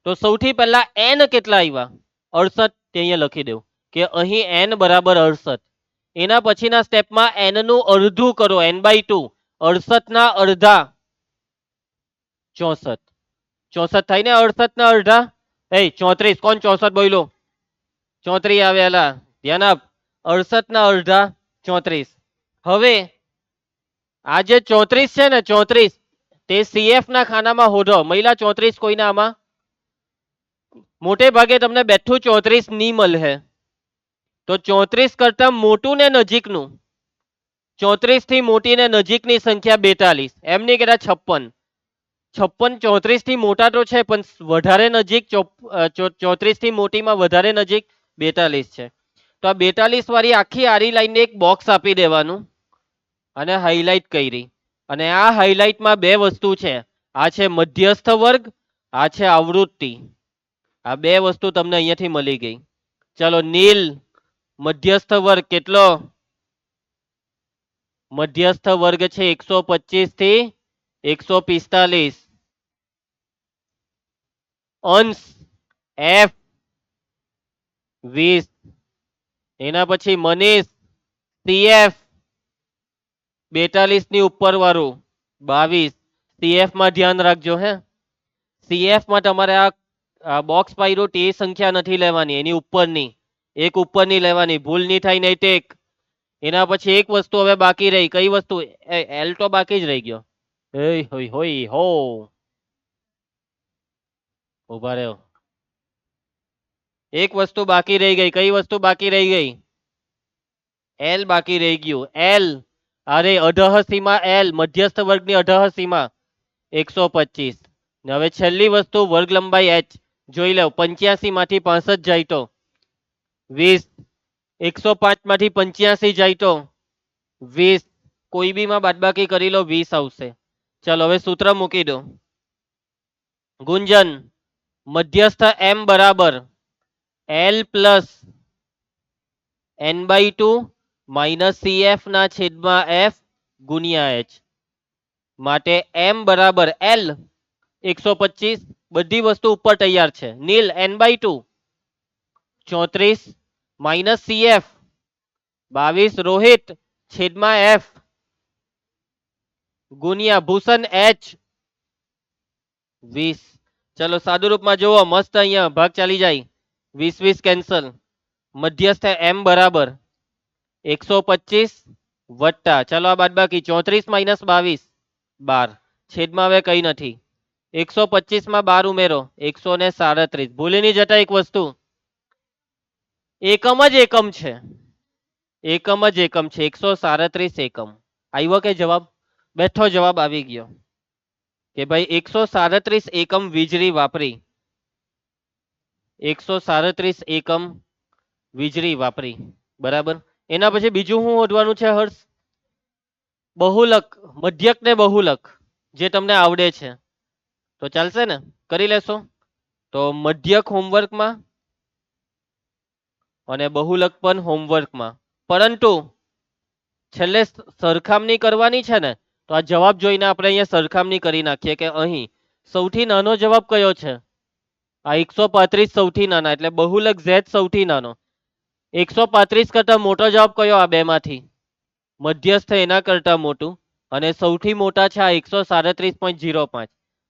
તો સૌથી પહેલા એન કેટલા આવ્યા? 68. તે અહીંયા લખી દઉં કે અહીં એન બરાબર 68. એના પછીના સ્ટેપમાં એન નું અડધું કરો, n/2. 68 ના અડધા 64. 64 થાય ને? 68 ના અડધા 34. કોણ 64 બોલો? 34 આવે. એલા ધ્યાન આપ. 68 ના અડધા 34. હવે આ જે 34 છે ને, 34 તે સીએફ ના ખાનામાં હોધો. મહિલા 34 કોઈના આમાં મોટે ભાગે તમને બેઠું 34 ની મળે. તો 34 કરતા મોટું ને નજીકનું, 34 થી મોટી ને નજીકની સંખ્યા 42. એમ નહીં કહેતા 56. 56 34 થી મોટા તો છે, પણ વધારે નજીક 34 થી મોટીમાં વધારે નજીક 42 છે. તો આ 42 વાળી આખી આરી લાઈનને એક બોક્સ આપી દેવાનું અને હાઇલાઇટ કરી. અને આ હાઇલાઇટમાં બે વસ્તુ છે. આ છે મધ્યસ્થ વર્ગ, આ છે આવૃત્તિ. આ બે વસ્તુ તમને અહીંયાથી મળી ગઈ. ચલો નીલ, મધ્યસ્થ વર્ગ કેટલો? મધ્યસ્થ વર્ગ છે 125 થી 145. અંશ એફ 20. એના પછી મનીષ સીએફ 42 ની ઉપર વાળું 22. સીએફ માં ધ્યાન રાખજો હે. સીએફ માં તમારે આ બોક્સ પાડ્યું તે સંખ્યા નથી લેવાની, એની ઉપરની એક ઉપરની લેવાની. ભૂલ નહીં થાય નહીં તે. એના પછી એક વસ્તુ હવે બાકી રહી. કઈ વસ્તુ? એલ તો બાકી જ રહી ગયો. હોય હોય હો, ઉભા રહ્યો. એક વસ્તુ બાકી રહી ગઈ. કઈ વસ્તુ બાકી રહી ગઈ? એલ બાકી રહી ગયું. એલ, અરે અઢહ સીમા એલ, મધ્યસ્થ વર્ગની અઢહ સીમા 125. હવે છેલ્લી વસ્તુ વર્ગ લંબાઈ એચ. જોઈ લો 85 માંથી 65 જાય તો 20, 105 માંથી 85 જાય તો 20, કોઈ બી માં બાદબાકી કરી લો 20 આવશે. ચલો હવે સૂત્ર મૂકી દો. ગુંજન મધ્યસ્થ એમ બરાબર L plus N by 2 minus CF ના છેદમાં F ગુણ્યા H. માટે એમ બરાબર એલ 125, બધી વસ્તુ ઉપર તૈયાર છે. નીલ એન બાય 2 34 માઇનસ CF 22, રોહિત છેદમાં F ગુણ્યા ભૂષણ H 20. ચલો સાદુ રૂપમાં જુઓ, મસ્ત અહીંયા ભાગ ચાલી જાય. 20 કેન્સલ. મધ્યસ્થ એમ બરાબર 125 વત્તા, ચલો આ બાદબાકી 34 માઇનસ 22 12, છેદમાં હવે કઈ નથી. 125 માં 12 ઉમેરો 137. ભૂલી નહીં જતા એક વસ્તુ, એકમ જ એકમ છે, એકમ જ એકમ છે. 137 એકમ. આવ્યો કે જવાબ? બેઠો જવાબ આવી ગયો કે ભાઈ 137 એકમ વીજળી વાપરી, 137 એકમ વીજળી વાપરી. બરાબર. એના પછી બીજું શું શોધવાનું છે હર્ષ? બહુલક, મધ્યક ને બહુલક, જે તમને આવડે છે તો ચાલશે ને, કરી લેશો. તો મધ્યક હોમવર્કમાં અને બહુલક પણ હોમવર્કમાં, પરંતુ છેલ્લે સરખામણી કરવાની છે ને, તો આ જવાબ જોઈને આપણે અહીંયા સરખામણી કરી નાખીએ કે અહીં સૌથી નાનો જવાબ કયો છે? આ 135 સૌથી નાના, એટલે બહુલક Z સૌથી નાનો. 135 કરતા મોટો જવાબ કયો આ બે માંથી? મધ્યસ્થ એના કરતા મોટું, અને સૌથી મોટા છે આ 137.05.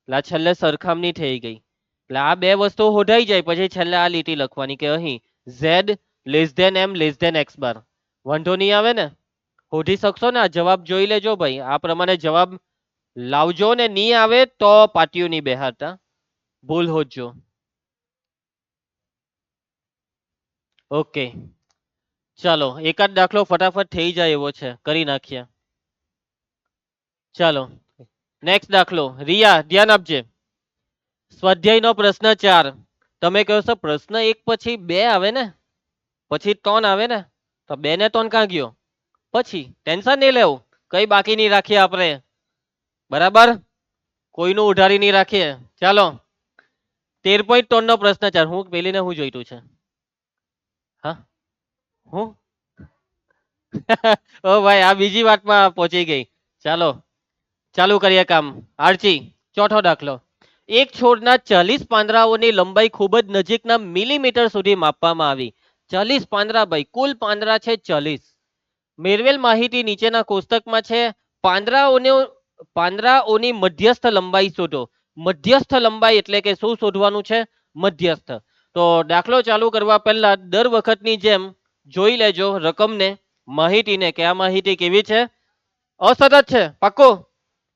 એટલે આ છેલ્લે સરખામણી થઈ ગઈ. એટલે આ બે વસ્તુ હોધાઈ જાય પછી છેલ્લે આ લીટી લખવાની કે અહીં Z less than M less than X bar. વાંધો નહીં આવે ને? હોધી શકશો ને? આ જવાબ જોઈ લેજો ભાઈ, આ પ્રમાણે જવાબ લાવજો ને. નહીં આવે તો પાટિયું નહીં બેહારતા, ભૂલ હોજો. ઓકે ચાલો એકાદ દાખલો ફટાફટ થઈ જાય એવો છે, કરી નાખીએ. ચાલો નેક્સ્ટ દાખલો. રિયા ધ્યાન આપજે. સ્વાધ્યાયનો પ્રશ્ન 4. તમે કહો છો પ્રશ્ન 1 પછી 2 આવે ને, પછી 3 આવે ને, તો 2 ને 3 ક્યાં ગયો? પછી ટેન્શન નહીં લેવું, કઈ બાકી નહીં રાખીએ આપણે. બરાબર, કોઈનું ઉધારી નહીં રાખીએ. ચાલો 13.3 નો પ્રશ્ન 4. હું પેલીને હું જોઈતું છે? હા હું ઓ ભાઈ, આ બીજી વાતમાં પહોંચી ગઈ. ચાલો ચાલુ કરીએ કામ. આરચી ચોથો દાખલો. એક છોડના 40 પાંદડાઓની લંબાઈ ખૂબ જ નજીકના મિલીમીટર સુધી માપવામાં આવી. 40 પાંદડા ભાઈ, કુલ પાંદડા છે 40. મેળવેલ માહિતી નીચેના કોષ્ટકમાં છે. પાંદડાઓની મધ્યસ્થ લંબાઈ શોધો. મધ્યસ્થ લંબાઈ એટલે કે શું શોધવાનું છે? મધ્યસ્થ. તો દાખલો ચાલુ કરવા પહેલા દર વખતની જેમ જોઈ લેજો રકમને, માહિતીને, કે આ માહિતી કેવી છે? અસતત છે. પાક્કો?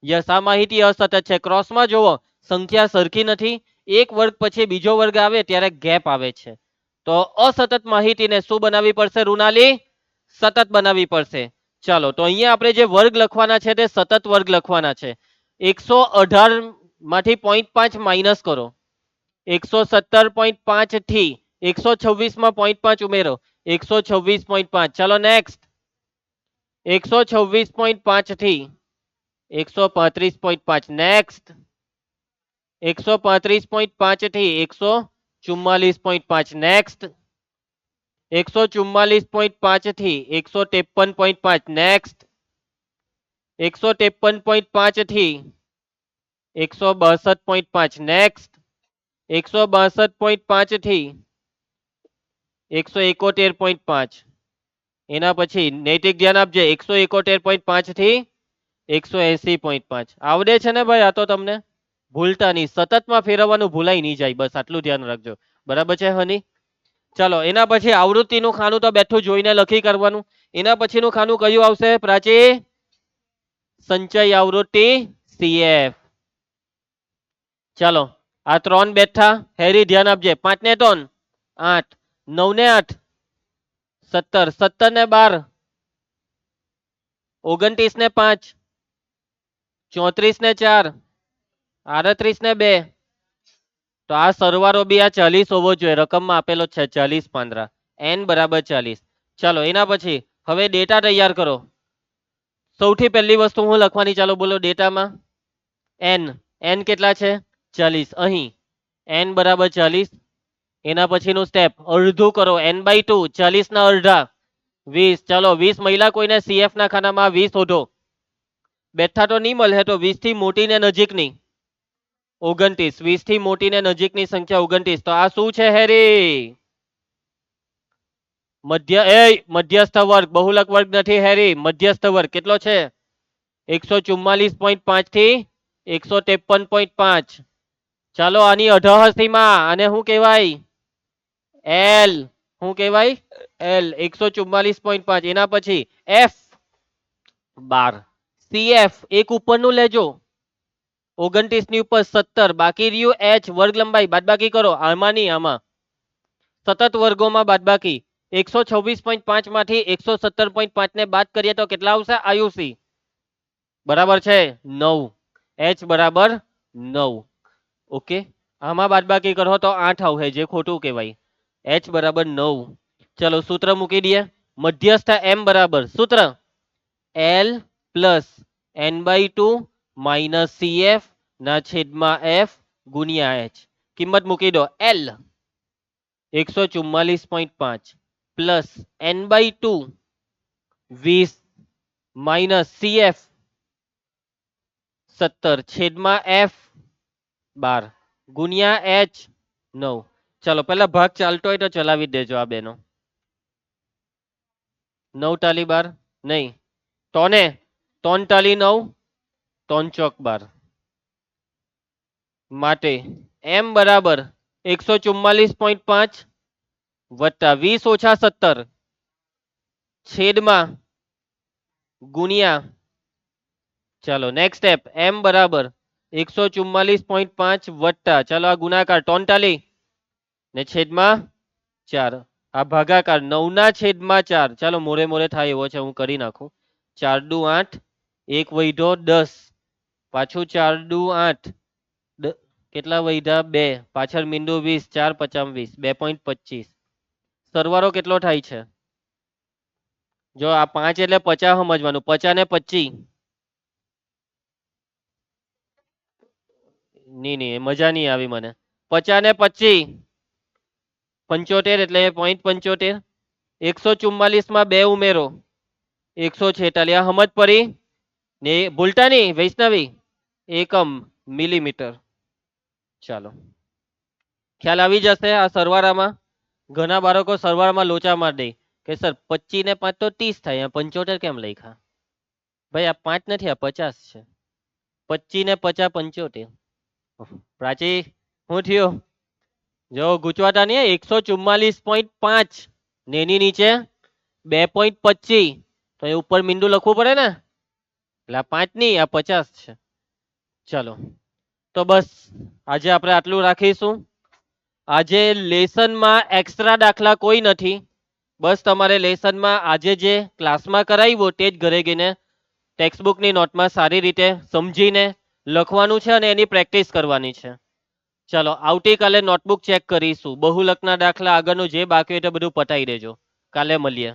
યસ, આ માહિતી અસતત છે. ક્રોસમાં જુઓ, સંખ્યા સરખી નથી. એક વર્ગ પછી બીજો વર્ગ આવે ત્યારે ગેપ આવે છે. તો અસતત માહિતીને શું બનાવવી પડશે રુનાલી? સતત બનાવવી પડશે. ચાલો તો અહીંયા આપણે જે વર્ગ લખવાના છે તે સતત વર્ગ લખવાના છે. 118 માંથી 0.5 માઇનસ કરો. 117.5 થી 126 માં 0.5 ઉમેરો. 126.5. ચાલો નેક્સ્ટ. 126.5 થી 135.5. નેક્સ્ટ. 135.5 થી 144.5. નેક્સ્ટ. 144.5 થી 153.5. નેક્સ્ટ. 153.5 થી 162.5. નેક્સ્ટ. 162.5 થી 171.5. એના પછી નૈતિક ધ્યાન આપજે. 171.5 થી 180.5. આવડે છે ને ભાઈ? આ તો તમને ભૂલતા નહીં, સતતમાં ફેરવવાનું ભૂલાઈ નહીં જાય, બસ આટલું ધ્યાન રાખજો. બરાબર છે હની? ચાલો એના પછી આવૃત્તિનું ખાનું તો બેઠું જોઈને લખી કરવાનું. એના પછીનું ખાનું કયું આવશે પ્રાચી? સંચય આવૃત્તિ CF. ચાલો આ 3 બેઠા. હેરી ધ્યાન આપજે. 5 ને 3 8, 9 ને 8 17, 17 ને 12 29 ને 5 34 ને 4 38 ને 2 તો આ સરવાળો બી આ 40 હોવો જોઈએ, રકમમાં આપેલો છે 40 પાંદરા, n બરાબર 40. ચાલો એના પછી હવે ડેટા તૈયાર કરો. સૌથી પહેલી વસ્તુ હું લખવાની, ચાલો બોલો ડેટામાં n. n કેટલા છે 40. અહીં n બરાબર 40. એના પછીનું સ્ટેપ અડધું કરો, n/2 40 ના અડધા 20. ચાલો 20 મહિલા કોઈને CF ના ખાનામાં 20 શોધો. બેઠા તો નહીં મળે તો 20 થી મોટી ને નજીકની 29. 20 થી મોટી ને નજીકની સંખ્યા 29. તો આ શું છે હેરી? મધ્યસ્થ વર્ગ, બહુલક વર્ગ નથી હેરી, મધ્યસ્થ વર્ગ. કેટલો છે 144.5 થી 153.5. ચાલો આની અઢહસીમાં આને શું કહેવાય? એલ. શું કહેવાય? એલ. 144.5. એના પછી એફ 12. CF એક ઉપરનું લેજો, 29 ની ઉપર 17. બાકી રહ્યું એચ વર્ગ લંબાઈ, બાદબાકી કરો. આમાં નહીં, આમાં સતત વર્ગોમાં બાદબાકી. 126.5 માંથી 117.5 ને બાદ કરીએ તો કેટલા આવશે આયુસી? બરાબર છે 9. એચ બરાબર 9. ઓકે, આમાં બાદબાકી કરો તો 8 આવશે, જે ખોટું કહેવાય. એચ બરાબર 9. ચલો સૂત્ર મૂકી દઈએ. મધ્યસ્થ એમ બરાબર સૂત્ર L plus n/2 minus CF ના છેદમાં એફ ગુણ્યા એચ. કિંમત મૂકી દો. L 144.5 plus n/2 20 minus CF 17 છેદમાં એફ 12 ગુણ્યા એચ 9. ચાલો પેલા ભાગ ચાલતો હોય તો ચલાવી દેજો આ બેનો. 9 તાલી 12 નહીં, તોને 3 તાલી 9, 3 ચોક 12. માટે એમ બરાબર 144.5 વત્તા 20 ઓછા 17 છેદમાં ગુણ્યા. ચાલો નેક્સ્ટ સ્ટેપ એમ બરાબર 144.5 વત્તા, ચાલો આ ગુણાકાર 43 ને છેદમાં 4. આ ભાગાકાર 9 ના છેદમાં 4. ચાલો મોરે મોરે થાય એવો છે, હું કરી નાખું. 4 દુ 8, 1 વૈધો 10, પાછું 4 દુ 8, કેટલા વૈધા 2, પાછળ મીંડું 20, 4 50 20, 2.25. સરવાળો કેટલો થાય છે? જો આ 5 એટલે 50 સમજવાનું, 50 ને 25. નહીં, મજા નહીં આવી મને. 50 ને 25 75 એટલે 0.75. 144 માં 2 ઉમેરો 146. આ સમજ પડી ને? ભૂલતા નહીં વૈષ્ણવી, એકમ મિલીમીટર. ચાલો ખ્યાલ આવી જશે આ સરવાળામાં. ઘણા બાળકો સરવાળામાં લોચા માર દે કે સર 25 ને 5 તો 30 થાય, 75 કેમ લખ્યા? ભાઈ આ 5 નથી, આ 50 છે. 25 ને 50 75. પ્રાચી શું થયું? જો ગુચવાતા નહીં. 144.5 ને એની નીચે 2.25, તો એ ઉપર મીંડું લખવું પડે ને. એટલે આ 5 નહીં, આ 50 છે. ચલો તો બસ આજે આપણે આટલું રાખીશું. આજે લેસનમાં એક્સ્ટ્રા દાખલા કોઈ નથી. બસ તમારે લેસનમાં આજે જે ક્લાસમાં કરાવ્યું તે જ ઘરે ગઈને ટેક્સ્ટબુકની નોટમાં સારી રીતે સમજીને લખવાનું છે અને એની પ્રેક્ટિસ કરવાની છે. ચાલો આવતીકાલે નોટબુક ચેક કરીશું. બહુલકના દાખલા આગળનું જે બાકી હોય તે બધું પતાવી દેજો. કાલે મળીએ.